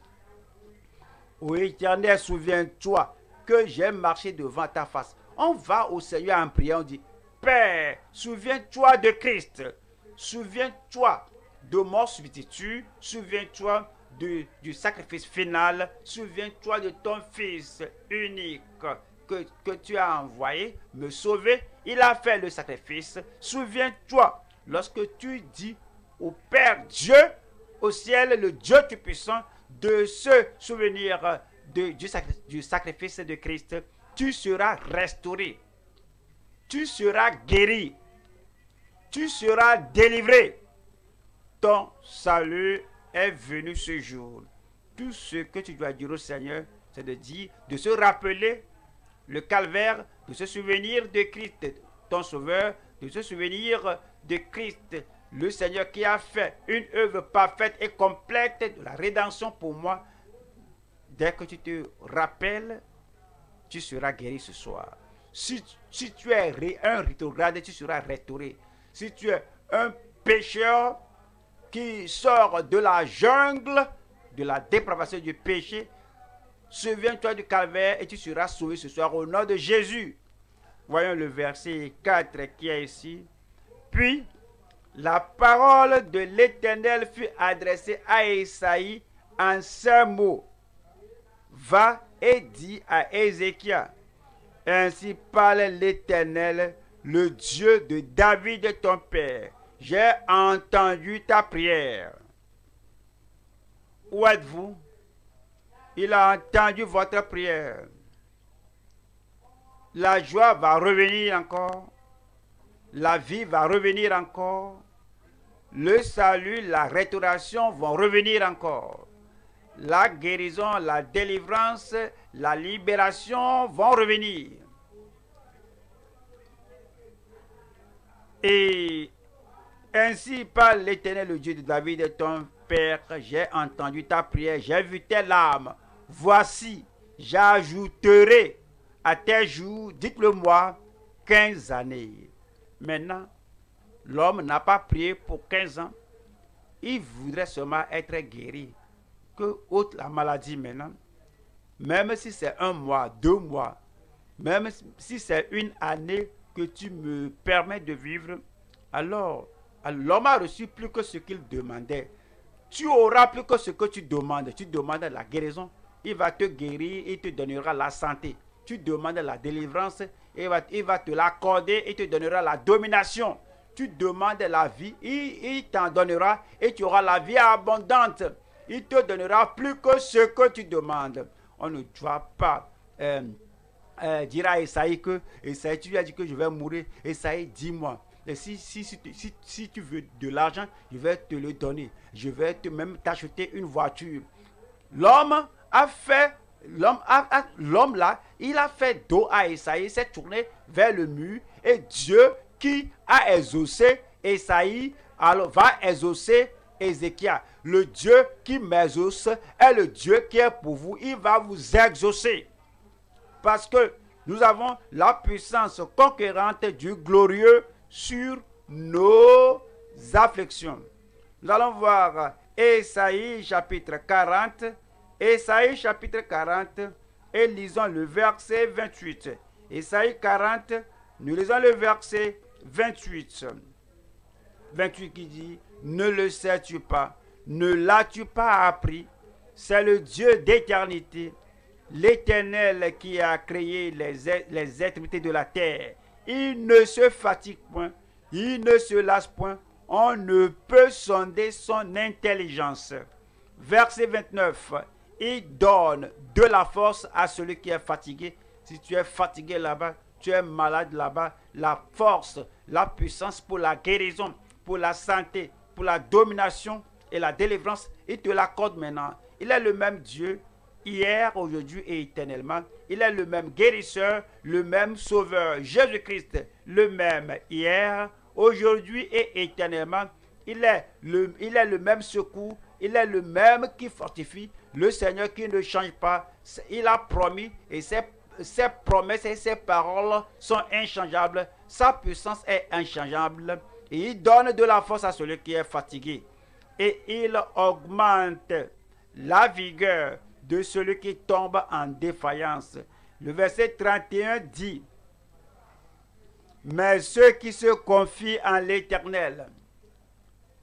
ô Éternel, souviens-toi que j'ai marché devant ta face. On va au Seigneur en priant, on dit, Père, souviens-toi de Christ, souviens-toi de mon substitut, souviens-toi du sacrifice final, souviens-toi de ton Fils unique que tu as envoyé me sauver. Il a fait le sacrifice. Souviens-toi, lorsque tu dis au Père Dieu, au ciel, le Dieu Tout-Puissant, de se souvenir du sacrifice de Christ, tu seras restauré, tu seras guéri, tu seras délivré. ton salut est venu ce jour. Tout ce que tu dois dire au Seigneur, c'est de dire, de se rappeler le calvaire, de se souvenir de Christ, ton sauveur, de se souvenir de Christ, le Seigneur qui a fait une œuvre parfaite et complète de la rédemption pour moi. Dès que tu te rappelles, tu seras guéri ce soir. Si tu es un rétrograde, tu seras restauré. Si tu es un pécheur qui sort de la jungle, de la dépravation du péché, souviens-toi du calvaire et tu seras sauvé ce soir au nom de Jésus. Voyons le verset 4 qui est ici. Puis, la parole de l'Éternel fut adressée à Esaïe en ces mots. Va et dis à Ézéchias, ainsi parle l'Éternel, le Dieu de David ton père. J'ai entendu ta prière. Où êtes-vous? Il a entendu votre prière. La joie va revenir encore. La vie va revenir encore. Le salut, la restauration vont revenir encore. La guérison, la délivrance, la libération vont revenir. Et ainsi parle l'Éternel, le Dieu de David, ton père, j'ai entendu ta prière, j'ai vu tes larmes. Voici, j'ajouterai à tes jours, dites-le-moi, 15 années. Maintenant, l'homme n'a pas prié pour 15 ans. Il voudrait seulement être guéri. Que ôte la maladie maintenant. Même si c'est 1 mois, 2 mois, même si c'est 1 année que tu me permets de vivre, alors l'homme a reçu plus que ce qu'il demandait. Tu auras plus que ce que tu demandes. Tu demandes la guérison, il va te guérir, il te donnera la santé. Tu demandes la délivrance, il va te l'accorder, il te donnera la domination. Tu demandes la vie, il t'en donnera et tu auras la vie abondante. Il te donnera plus que ce que tu demandes. On ne doit pas dire à Esaïe que Esaïe, tu lui as dit que je vais mourir. Esaïe, dis-moi. Et si tu veux de l'argent, je vais te le donner. Je vais même t'acheter une voiture. L'homme là, il a fait dos à Esaïe, s'est tourné vers le mur. Et Dieu qui a exaucé Esaïe, alors va exaucer Ézéchias. Le Dieu qui m'exauce est le Dieu qui est pour vous. Il va vous exaucer. Parce que nous avons la puissance conquérante du glorieux sur nos afflictions. Nous allons voir Ésaïe chapitre 40. Ésaïe chapitre 40 et lisons le verset 28. Ésaïe 40, nous lisons le verset 28. 28 qui dit, ne le sais-tu pas, ne l'as-tu pas appris, c'est le Dieu d'éternité, l'Éternel qui a créé les extrémités de la terre. Il ne se fatigue point, il ne se lasse point, on ne peut sonder son intelligence. Verset 29, il donne de la force à celui qui est fatigué. Si tu es fatigué là-bas, tu es malade là-bas, la force, la puissance pour la guérison, pour la santé, pour la domination et la délivrance, il te l'accorde maintenant. Il est le même Dieu hier, aujourd'hui et éternellement. Il est le même guérisseur, le même sauveur. Jésus-Christ, le même hier, aujourd'hui et éternellement. Il est le même secours. Il est le même qui fortifie. Le Seigneur qui ne change pas. Il a promis et ses promesses et ses paroles sont inchangeables. Sa puissance est inchangeable. Et il donne de la force à celui qui est fatigué. Et il augmente la vigueur de celui qui tombe en défaillance. Le verset 31 dit, mais ceux qui se confient en l'Éternel,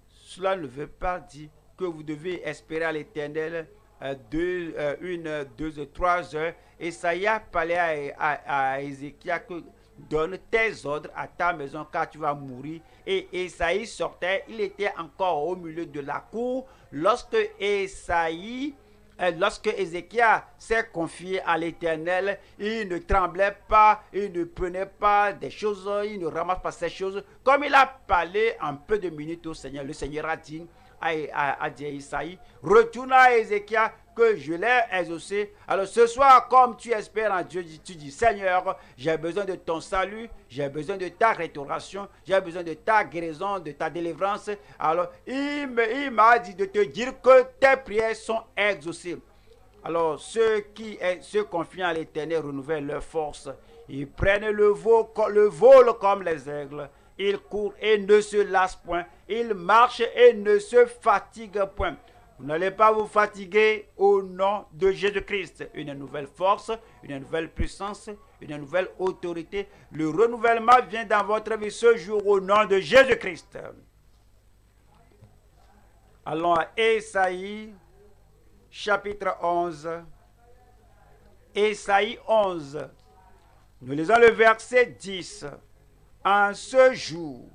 cela ne veut pas dire que vous devez espérer à l'Éternel 1, 2, 3 heures. Esaïe a parlé à Ézéchias que donne tes ordres à ta maison car tu vas mourir. Et Esaïe sortait, il était encore au milieu de la cour lorsque Ézéchias s'est confié à l'Éternel. Il ne tremblait pas, il ne prenait pas des choses, il ne ramasse pas ces choses. Comme il a parlé en peu de minutes au Seigneur, le Seigneur a dit, a dit à Isaïe, retourne à Ézéchias que je l'ai exaucé. Alors ce soir, comme tu espères en Dieu, tu dis, Seigneur, j'ai besoin de ton salut, j'ai besoin de ta restauration, j'ai besoin de ta guérison, de ta délivrance. Alors il m'a dit de te dire que tes prières sont exaucées. Alors ceux qui se confient à l'Éternel renouvellent leur force. Ils prennent le vol comme les aigles. Ils courent et ne se lassent point. Ils marchent et ne se fatiguent point. Vous n'allez pas vous fatiguer au nom de Jésus-Christ. Une nouvelle force, une nouvelle puissance, une nouvelle autorité. Le renouvellement vient dans votre vie ce jour au nom de Jésus-Christ. Allons à Ésaïe, chapitre 11. Ésaïe 11. Nous lisons le verset 10. En ce jour,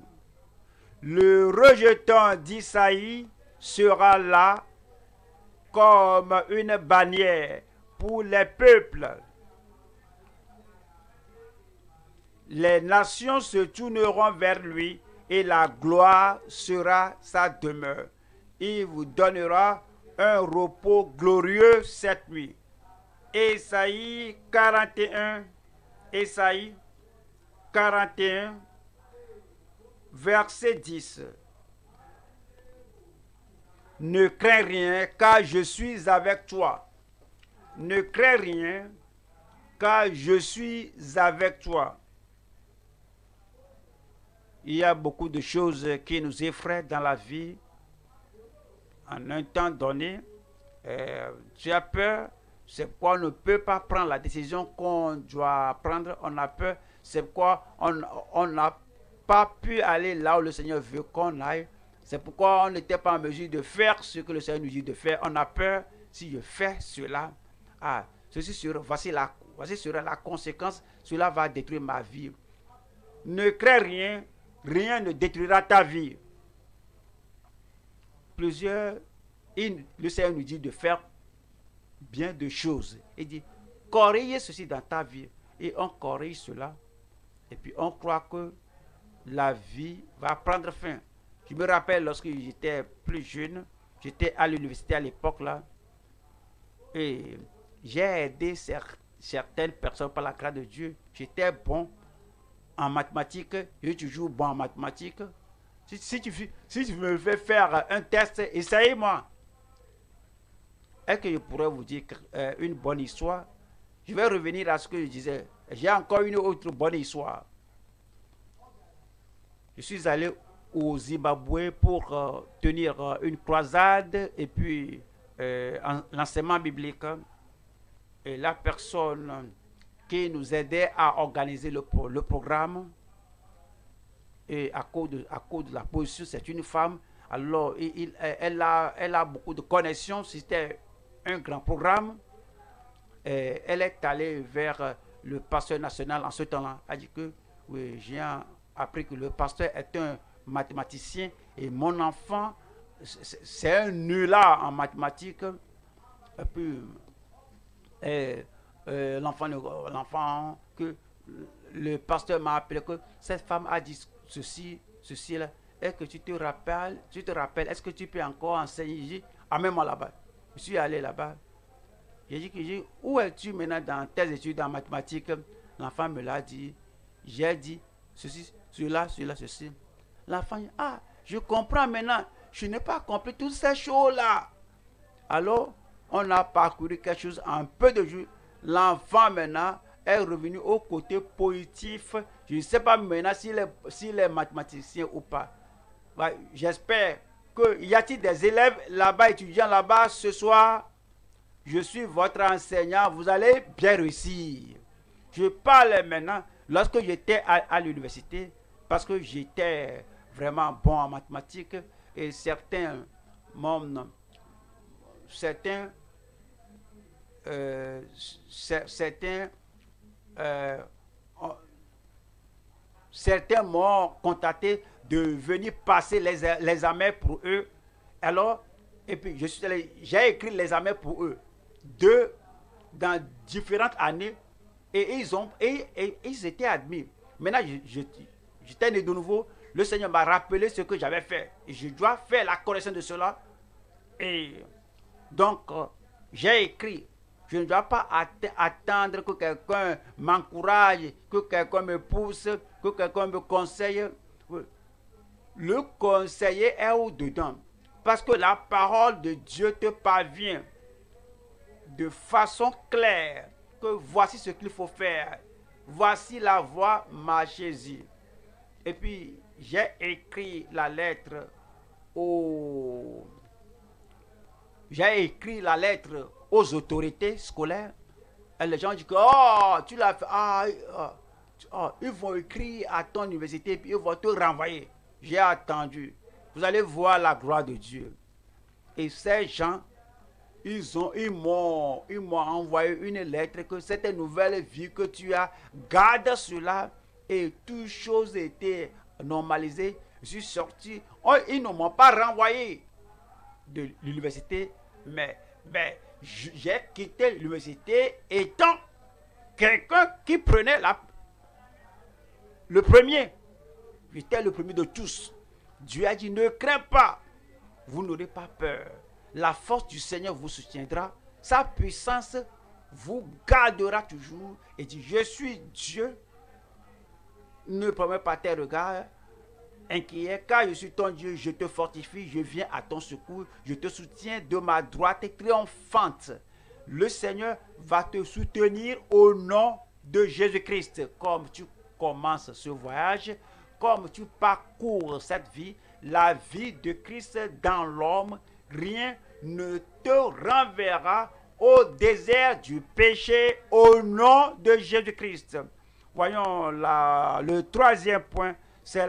le rejeton d'Isaïe sera là comme une bannière pour les peuples. Les nations se tourneront vers lui et la gloire sera sa demeure. Il vous donnera un repos glorieux cette nuit. Ésaïe 41, Ésaïe 41, verset 10. Ne crains rien, car je suis avec toi. Ne crains rien, car je suis avec toi. Il y a beaucoup de choses qui nous effraient dans la vie. En un temps donné, tu as peur, c'est pourquoi on ne peut pas prendre la décision qu'on doit prendre. On a peur, c'est pourquoi on n'a pas pu aller là où le Seigneur veut qu'on aille. C'est pourquoi on n'était pas en mesure de faire ce que le Seigneur nous dit de faire. On a peur, si je fais cela, voici sera la conséquence, cela va détruire ma vie. Ne crains rien, rien ne détruira ta vie. Le Seigneur nous dit de faire bien de choses. Il dit, corrige ceci dans ta vie. Et on corrige cela. Et puis on croit que la vie va prendre fin. Je me rappelle lorsque j'étais plus jeune, j'étais à l'université à l'époque là. Et j'ai aidé certaines personnes par la grâce de Dieu. J'étais bon en mathématiques. Je suis toujours bon en mathématiques. Si tu me fais faire un test, essayez-moi. Est-ce que je pourrais vous dire une bonne histoire? Je vais revenir à ce que je disais. J'ai encore une autre bonne histoire. Je suis allé au Zimbabwe pour tenir une croisade et puis l'enseignement biblique. Et la personne qui nous aidait à organiser le programme, et à cause de la position, c'est une femme, alors elle a beaucoup de connexions. C'était un grand programme. Et elle est allée vers le pasteur national en ce temps-là. Elle a dit que oui, j'ai appris que le pasteur est un mathématicien et mon enfant, c'est un nulard en mathématiques. Et puis, l'enfant que le pasteur m'a appelé, que cette femme a dit ceci là. Est-ce que tu te rappelles, est-ce que tu peux encore enseigner? Amène-moi là-bas. Je suis allé là-bas. J'ai dit, où es-tu maintenant dans tes études en mathématiques? L'enfant me l'a dit. J'ai dit, ceci, ceci. L'enfant dit, je comprends maintenant. Je n'ai pas compris toutes ces choses-là. Alors, on a parcouru quelque chose en peu de jours. L'enfant maintenant est revenu au côté positif. Je ne sais pas maintenant s'il est mathématicien ou pas. J'espère qu'il y a-t-il des élèves là-bas, étudiants là-bas ce soir. Je suis votre enseignant, vous allez bien réussir. Je parle maintenant, lorsque j'étais à l'université, parce que j'étais vraiment bon en mathématiques, et certains m'ont contacté de venir passer les examens pour eux. Alors, et puis j'ai écrit les examens pour eux. Dans différentes années, et ils étaient admis. Maintenant, j'étais né de nouveau. le Seigneur m'a rappelé ce que j'avais fait. Et je dois faire la correction de cela. Et donc, j'ai écrit. Je ne dois pas attendre que quelqu'un m'encourage, que quelqu'un me pousse, que quelqu'un me conseille. Le conseiller est au-dedans. Parce que la parole de Dieu te parvient de façon claire. Que voici ce qu'il faut faire. Voici la voie, marchez-y. Et puis, j'ai écrit la lettre aux... J'ai écrit la lettre aux autorités scolaires. Et les gens disent que, oh, tu l'as fait. Ils vont écrire à ton université et puis ils vont te renvoyer. J'ai attendu. Vous allez voir la gloire de Dieu. Et ces gens, ils m'ont envoyé une lettre que cette nouvelle vie que tu as, garde cela et toutes choses étaient normalisées. Je suis sorti. Ils ne m'ont pas renvoyé de l'université, mais j'ai quitté l'université étant quelqu'un qui prenait le premier. J'étais le premier de tous. Dieu a dit, ne crains pas, vous n'aurez pas peur. La force du Seigneur vous soutiendra. Sa puissance vous gardera toujours. Et dit, je suis Dieu. Ne promets pas tes regards inquiets, car je suis ton Dieu, je te fortifie, je viens à ton secours, je te soutiens de ma droite triomphante. Le Seigneur va te soutenir au nom de Jésus-Christ. Comme tu commences ce voyage, comme tu parcours cette vie, la vie de Christ dans l'homme, rien ne te renverra au désert du péché au nom de Jésus-Christ. Voyons le troisième point, c'est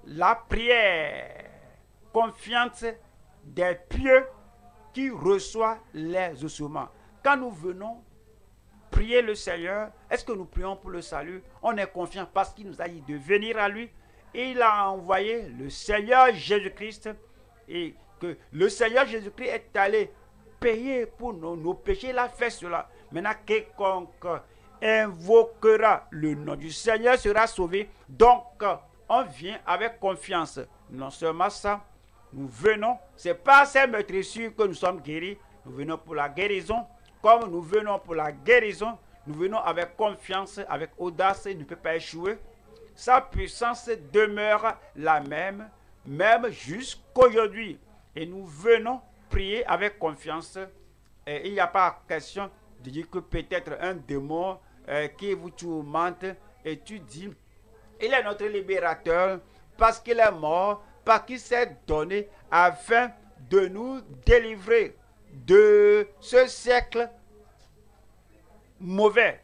la prière confiante des pieux qui reçoit les ossements. Quand nous venons prier le Seigneur, est-ce que nous prions pour le salut? On est confiant parce qu'il nous a dit de venir à lui. Et il a envoyé le Seigneur Jésus-Christ et que le Seigneur Jésus-Christ est allé payer pour nos péchés. Il a fait cela. Maintenant, quiconque invoquera le nom du Seigneur sera sauvé. Donc, on vient avec confiance. Non seulement ça, nous venons, c'est pas ces meurtrissures que nous sommes guéris. Nous venons pour la guérison. Comme nous venons pour la guérison, nous venons avec confiance, avec audace, il ne peut pas échouer. Sa puissance demeure la même jusqu'aujourd'hui. Et nous venons prier avec confiance. Et il n'y a pas question de dire que peut-être un démon qui vous tourmente et tu dis, il est notre libérateur parce qu'il est mort, parce qu'il s'est donné afin de nous délivrer de ce siècle mauvais.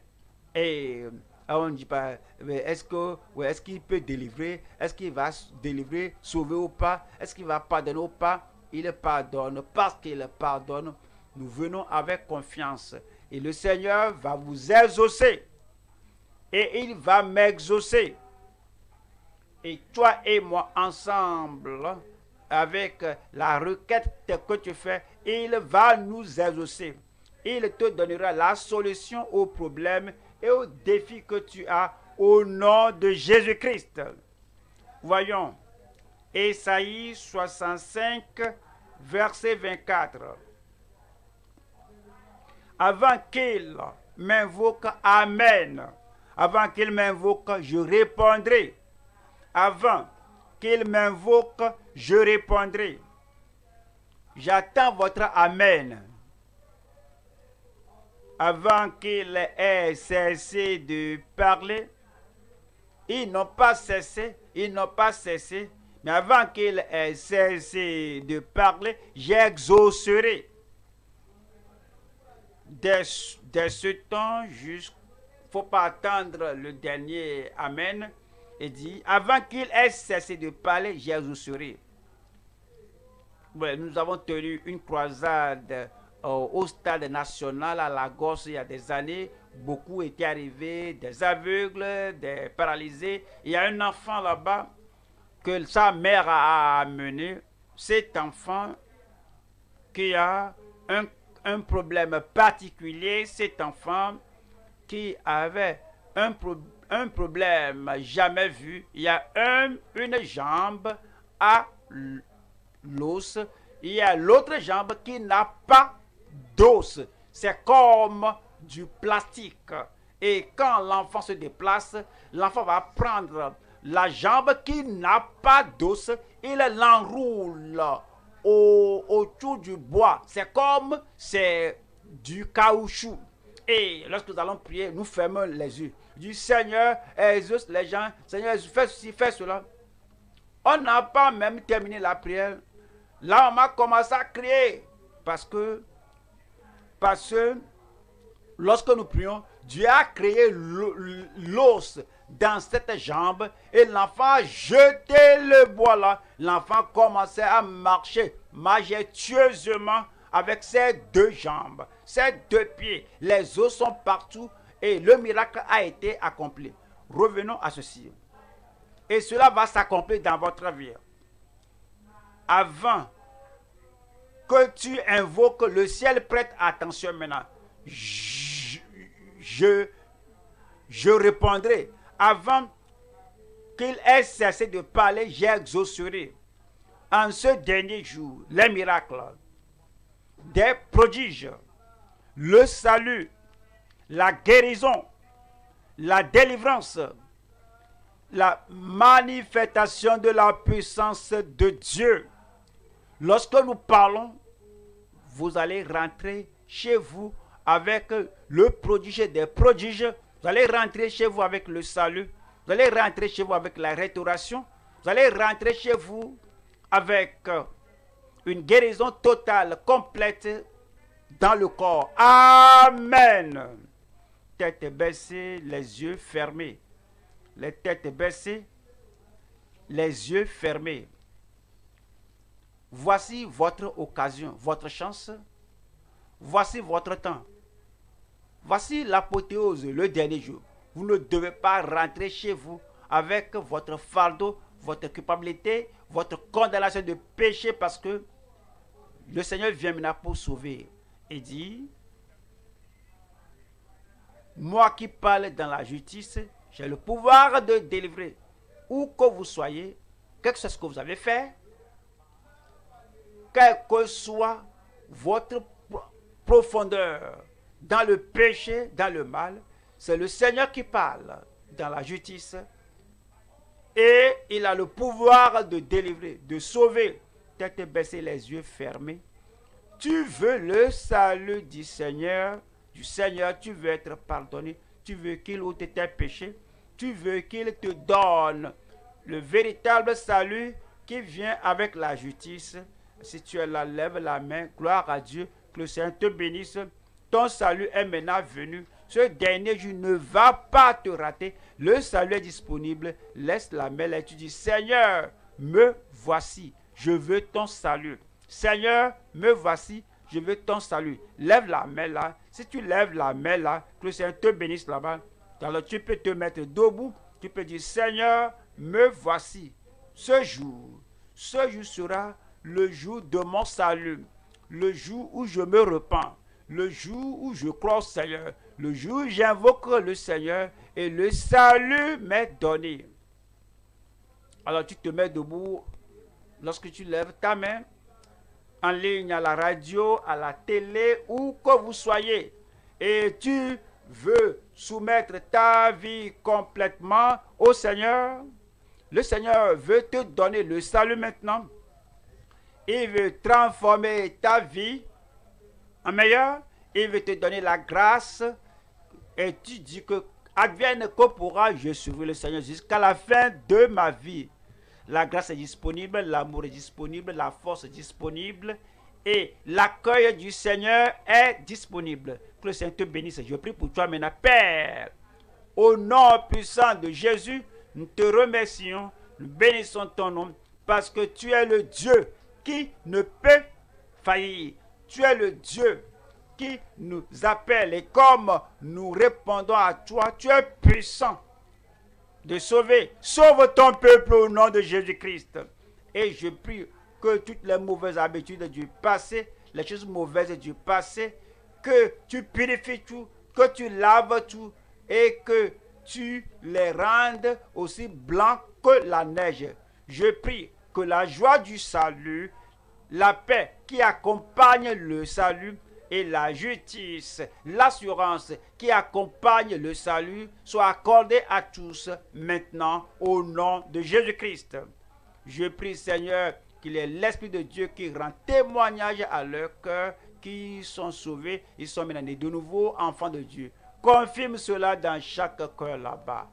Et on ne dit pas, est-ce qu'il peut délivrer? Est-ce qu'il va délivrer, sauver ou pas? Est-ce qu'il va pardonner ou pas? Il pardonne. Parce qu'il pardonne, nous venons avec confiance. Et le Seigneur va vous exaucer. Et il va m'exaucer. Et toi et moi ensemble, avec la requête que tu fais, il va nous exaucer. Il te donnera la solution aux problèmes et aux défis que tu as au nom de Jésus-Christ. Voyons, Ésaïe 65, verset 24. Avant qu'il m'invoque, Amen. Avant qu'il m'invoque, je répondrai. Avant qu'il m'invoque, je répondrai. J'attends votre Amen. Avant qu'il ait cessé de parler, ils n'ont pas cessé, mais avant qu'il ait cessé de parler, j'exaucerai. Dès ce temps, il ne faut pas attendre le dernier Amen, et dit, avant qu'il ait cessé de parler, j'exaucerai. Nous avons tenu une croisade au stade national à Lagos il y a des années. Beaucoup étaient arrivés, des aveugles, des paralysés. Il y a un enfant là-bas que sa mère a amené. Cet enfant qui a un problème particulier, cet enfant qui avait un problème jamais vu. Il y a une jambe à l'os. Il y a l'autre jambe qui n'a pas d'os. C'est comme du plastique. Et quand l'enfant se déplace, l'enfant va prendre la jambe qui n'a pas d'os, il l'enroule autour du bois. C'est du caoutchouc. Et lorsque nous allons prier, nous fermons les yeux. Du Seigneur, exauce les gens. Seigneur, fais ceci, fais cela. On n'a pas même terminé la prière. Là, on a commencé à crier. Parce que lorsque nous prions, Dieu a créé l'os dans cette jambe et l'enfant a jeté le bois là. L'enfant commençait à marcher majestueusement avec ses deux jambes, ses deux pieds. Les os sont partout et le miracle a été accompli. Revenons à ceci. Et cela va s'accomplir dans votre vie. Avant que tu invoques, le ciel prête attention maintenant. Je répondrai. Avant qu'il ait cessé de parler, j'exaucerai. En ce dernier jour, les miracles, des prodiges, le salut, la guérison, la délivrance, la manifestation de la puissance de Dieu. Lorsque nous parlons, vous allez rentrer chez vous avec le prodige des prodiges. Vous allez rentrer chez vous avec le salut. Vous allez rentrer chez vous avec la restauration. Vous allez rentrer chez vous avec une guérison totale, complète dans le corps. Amen. Tête baissée, les yeux fermés. Les têtes baissées, les yeux fermés. Voici votre occasion, votre chance. Voici votre temps. Voici l'apothéose, le dernier jour. Vous ne devez pas rentrer chez vous avec votre fardeau, votre culpabilité, votre condamnation de péché parce que le Seigneur vient maintenant pour sauver. Et dit, moi qui parle dans la justice, j'ai le pouvoir de délivrer. Où que vous soyez, quel que soit ce que vous avez fait, quelle que soit votre profondeur dans le péché, dans le mal, c'est le Seigneur qui parle dans la justice et il a le pouvoir de délivrer, de sauver. Tête baissée, les yeux fermés. Tu veux le salut du Seigneur, tu veux être pardonné, tu veux qu'il ôte tes péchés, tu veux qu'il te donne le véritable salut qui vient avec la justice. Si tu es là, lève la main, gloire à Dieu, que le Seigneur te bénisse. Ton salut est maintenant venu. Ce dernier jour ne va pas te rater. Le salut est disponible. Laisse la main là et tu dis, Seigneur, me voici. Je veux ton salut. Seigneur, me voici. Je veux ton salut. Lève la main là. Si tu lèves la main là, que le Seigneur te bénisse là-bas. Alors tu peux te mettre debout. Tu peux dire, Seigneur, me voici. Ce jour sera le jour de mon salut. Le jour où je me repens. Le jour où je crois au Seigneur. Le jour où j'invoque le Seigneur et le salut m'est donné. Alors tu te mets debout lorsque tu lèves ta main en ligne à la radio, à la télé, où que vous soyez. Et tu veux soumettre ta vie complètement au Seigneur. Le Seigneur veut te donner le salut maintenant. Il veut transformer ta vie en meilleur. Il veut te donner la grâce. Et tu dis que advienne que pourra, je suivrai le Seigneur jusqu'à la fin de ma vie. La grâce est disponible, l'amour est disponible, la force est disponible. Et l'accueil du Seigneur est disponible. Que le Seigneur te bénisse. Je prie pour toi maintenant, Père. Au nom puissant de Jésus, nous te remercions. Nous bénissons ton nom. Parce que tu es le Dieu qui ne peut faillir. Tu es le Dieu qui nous appelle et comme nous répondons à toi, tu es puissant de sauver. Sauve ton peuple au nom de Jésus-Christ. Et je prie que toutes les mauvaises habitudes du passé, les choses mauvaises du passé, que tu purifies tout, que tu laves tout et que tu les rendes aussi blancs que la neige. Je prie que la joie du salut, la paix qui accompagne le salut et la justice, l'assurance qui accompagne le salut soit accordée à tous maintenant au nom de Jésus-Christ. Je prie, Seigneur, qu'il y ait l'Esprit de Dieu qui rend témoignage à leur cœur, qui sont sauvés, ils sont maintenant de nouveau enfants de Dieu. Confirme cela dans chaque cœur là-bas.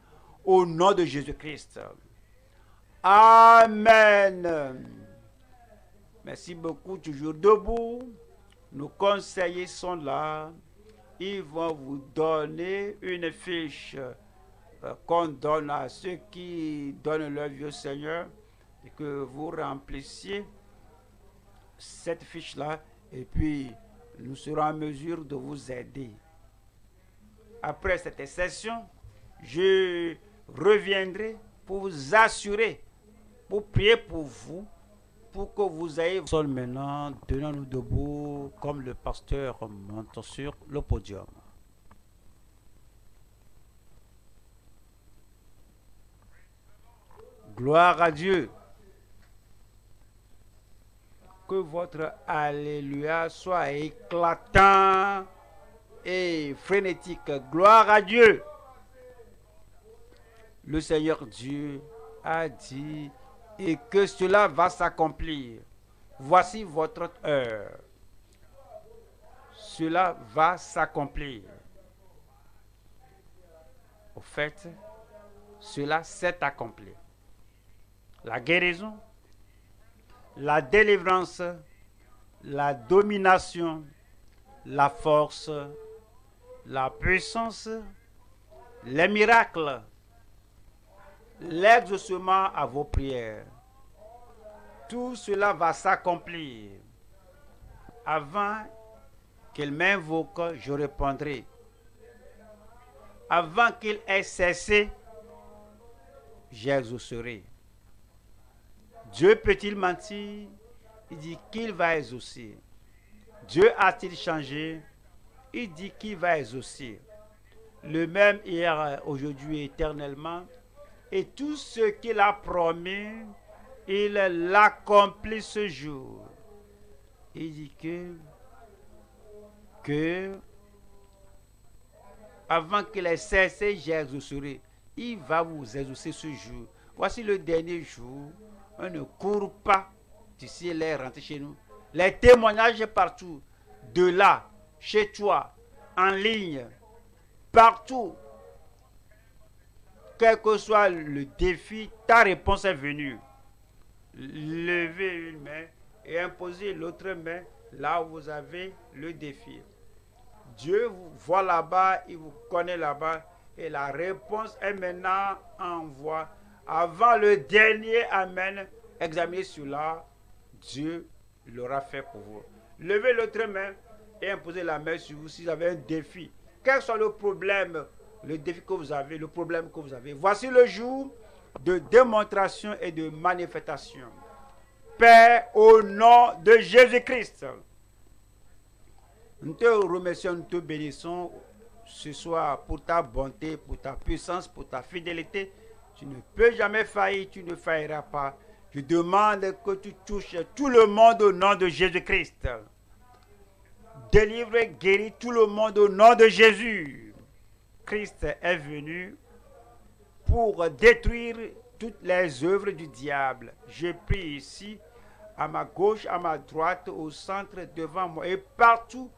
Au nom de Jésus-Christ. Amen. Merci beaucoup. Toujours debout. Nos conseillers sont là. Ils vont vous donner une fiche qu'on donne à ceux qui donnent leur vie au Seigneur. Et que vous remplissiez cette fiche-là. Et puis, nous serons en mesure de vous aider. Après cette session, je reviendrai pour vous assurer, pour prier pour vous, pour que vous ayez... Maintenant, tenons-nous debout comme le pasteur monte sur le podium. Gloire à Dieu. Que votre Alléluia soit éclatant et frénétique. Gloire à Dieu. Le Seigneur Dieu a dit et que cela va s'accomplir. Voici votre heure. Cela va s'accomplir. Au fait, cela s'est accompli. La guérison, la délivrance, la domination, la force, la puissance, les miracles, l'exaucement à vos prières. Tout cela va s'accomplir. Avant qu'il m'invoque, je répondrai. Avant qu'il ait cessé, j'exaucerai. Dieu peut-il mentir? Il dit qu'il va exaucer. Dieu a-t-il changé? Il dit qu'il va exaucer. Le même hier, aujourd'hui, éternellement. Et tout ce qu'il a promis, il l'accomplit ce jour. Il dit que avant qu'il ait cessé, j'exaucerai. Il va vous exaucer ce jour. Voici le dernier jour. On ne court pas d'ici et là, rentrer chez nous. Les témoignages partout, de là, chez toi, en ligne, partout. Quel que soit le défi, ta réponse est venue. Levez une main et imposez l'autre main là où vous avez le défi. Dieu vous voit là-bas, il vous connaît là-bas et la réponse est maintenant en voie. Avant le dernier Amen, examinez cela, Dieu l'aura fait pour vous. Levez l'autre main et imposez la main sur vous si vous avez un défi. Quel soit le problème, le défi que vous avez, le problème que vous avez. Voici le jour de démonstration et de manifestation. Père, au nom de Jésus-Christ, nous te remercions, nous te bénissons ce soir pour ta bonté, pour ta puissance, pour ta fidélité. Tu ne peux jamais faillir, tu ne failliras pas. Je demande que tu touches tout le monde au nom de Jésus-Christ. Délivre et guéris tout le monde au nom de Jésus. Christ est venu pour détruire toutes les œuvres du diable. Je prie ici, à ma gauche, à ma droite, au centre, devant moi, et partout,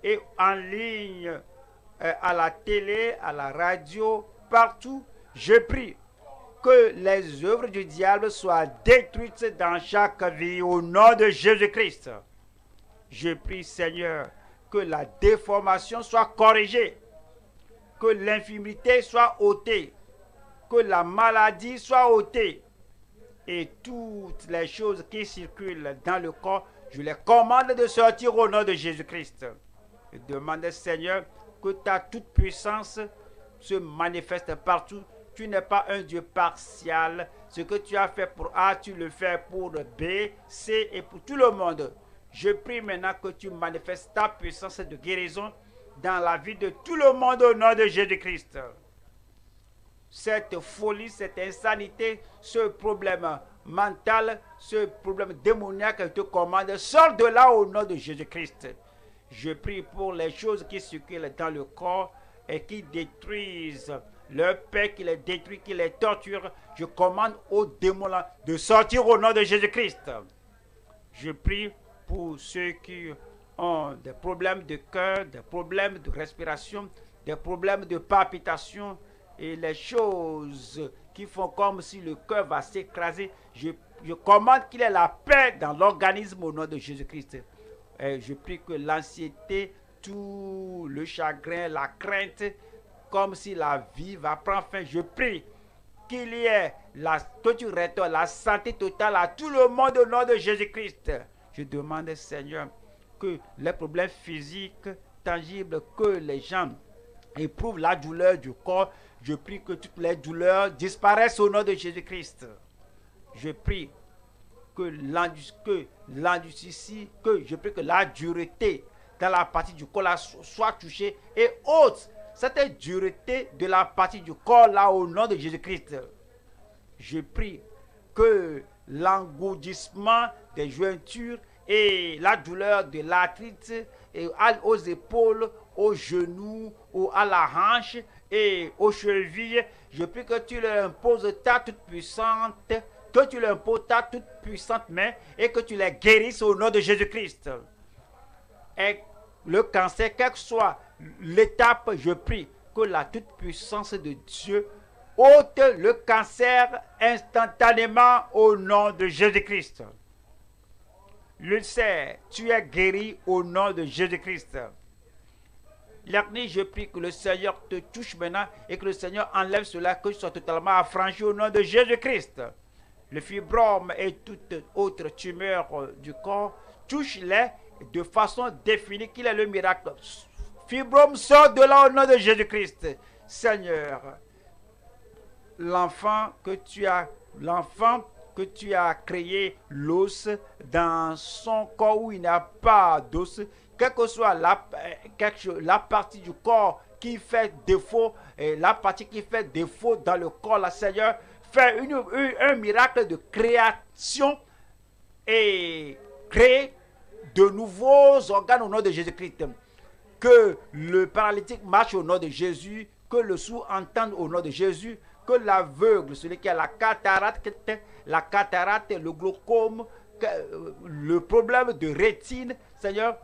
et en ligne, à la télé, à la radio, partout. Je prie que les œuvres du diable soient détruites dans chaque vie au nom de Jésus-Christ. Je prie, Seigneur, que la déformation soit corrigée, que l'infirmité soit ôtée, que la maladie soit ôtée, et toutes les choses qui circulent dans le corps, je les commande de sortir au nom de Jésus-Christ. Je demande, Seigneur, que ta toute puissance se manifeste partout. Tu n'es pas un Dieu partial. Ce que tu as fait pour A, tu le fais pour B, C et pour tout le monde. Je prie maintenant que tu manifestes ta puissance de guérison dans la vie de tout le monde au nom de Jésus-Christ. cette folie, cette insanité, ce problème mental, ce problème démoniaque, je te commande, sors de là au nom de Jésus-Christ. Je prie pour les choses qui circulent dans le corps et qui détruisent leur paix, qui les détruit, qui les torture. Je commande aux démons là de sortir au nom de Jésus-Christ. Je prie pour ceux qui ont des problèmes de cœur, des problèmes de respiration, des problèmes de palpitation et les choses qui font comme si le cœur va s'écraser. Je commande qu'il ait la paix dans l'organisme au nom de Jésus-Christ. Et je prie que l'anxiété, tout le chagrin, la crainte, comme si la vie va prendre fin. Je prie qu'il y ait que tu restaures la santé totale à tout le monde au nom de Jésus-Christ. Je demande, Seigneur, que les problèmes physiques, tangibles, que les gens éprouvent la douleur du corps, je prie que toutes les douleurs disparaissent au nom de Jésus-Christ. Je prie que l'endurci, je prie que la dureté dans la partie du corps là soit touchée et ôte cette dureté de la partie du corps là au nom de Jésus-Christ. Je prie que l'engourdissement des jointures et la douleur de l'arthrite et aux épaules, aux genoux, à la hanche et aux chevilles, je prie que tu leur imposes ta toute puissante, que tu leur imposes ta toute puissante main et que tu les guérisses au nom de Jésus-Christ. Et le cancer, quelle que soit l'étape, je prie que la toute puissance de Dieu ôte le cancer instantanément au nom de Jésus-Christ. L'ulcère, tu es guéri au nom de Jésus-Christ. L'acné, je prie que le Seigneur te touche maintenant et que le Seigneur enlève cela, que tu sois totalement affranchi au nom de Jésus-Christ. Le fibrome et toute autre tumeur du corps, touche-les de façon définie, qu'il est le miracle. Fibrome, sort de là au nom de Jésus-Christ. Seigneur, l'enfant que tu as créé, l'os dans son corps où il n'y a pas d'os, quelle que soit la partie du corps qui fait défaut, la partie qui fait défaut dans le corps, la Seigneur, fait un miracle de création et crée de nouveaux organes au nom de Jésus-Christ. Que le paralytique marche au nom de Jésus, que le sourd entende au nom de Jésus, que l'aveugle, celui qui a la cataracte, le glaucome, le problème de rétine, Seigneur,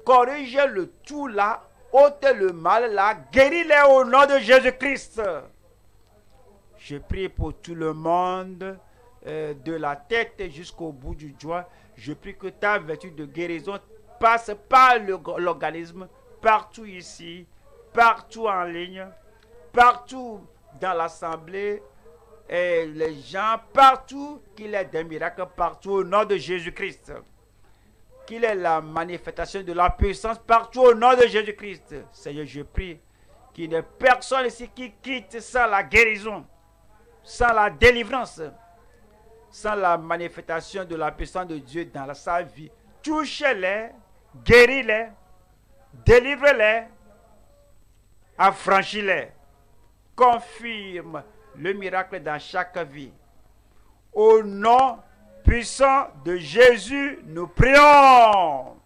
corrige le tout là, ôte le mal là, guéris-les au nom de Jésus-Christ. Je prie pour tout le monde, de la tête jusqu'au bout du doigt. Je prie que ta vertu de guérison passe par l'organisme, partout ici, partout en ligne, partout dans l'assemblée, et les gens partout, qu'il ait des miracles partout au nom de Jésus-Christ. Qu'il ait la manifestation de la puissance partout au nom de Jésus-Christ. Seigneur, je prie qu'il n'y ait personne ici qui quitte sans la guérison, sans la délivrance, sans la manifestation de la puissance de Dieu dans sa vie. Touchez-les, guéris-les, délivre-les, affranchis-les, confirme le miracle dans chaque vie. Au nom puissant de Jésus, nous prions.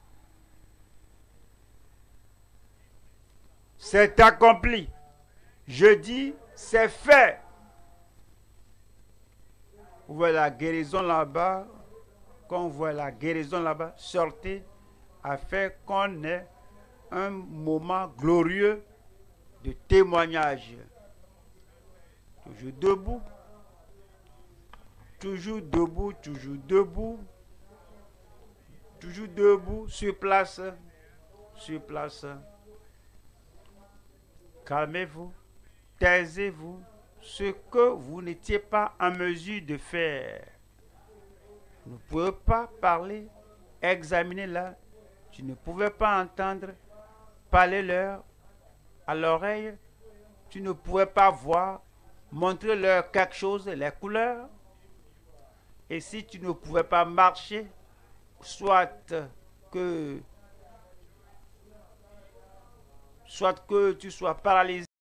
C'est accompli. Je dis, c'est fait. Vous voyez la guérison là-bas. Quand vous voyez la guérison là-bas, sortez afin qu'on ait un moment glorieux de témoignage. Toujours debout. Toujours debout, toujours debout. Toujours debout, sur place. Sur place. Calmez-vous. Taisez-vous. Ce que vous n'étiez pas en mesure de faire. Vous ne pouvez pas parler, examiner là. Tu ne pouvais pas entendre, parler leur à l'oreille. Tu ne pouvais pas voir, montrer leur quelque chose, les couleurs. Et si tu ne pouvais pas marcher, soit que tu sois paralysé,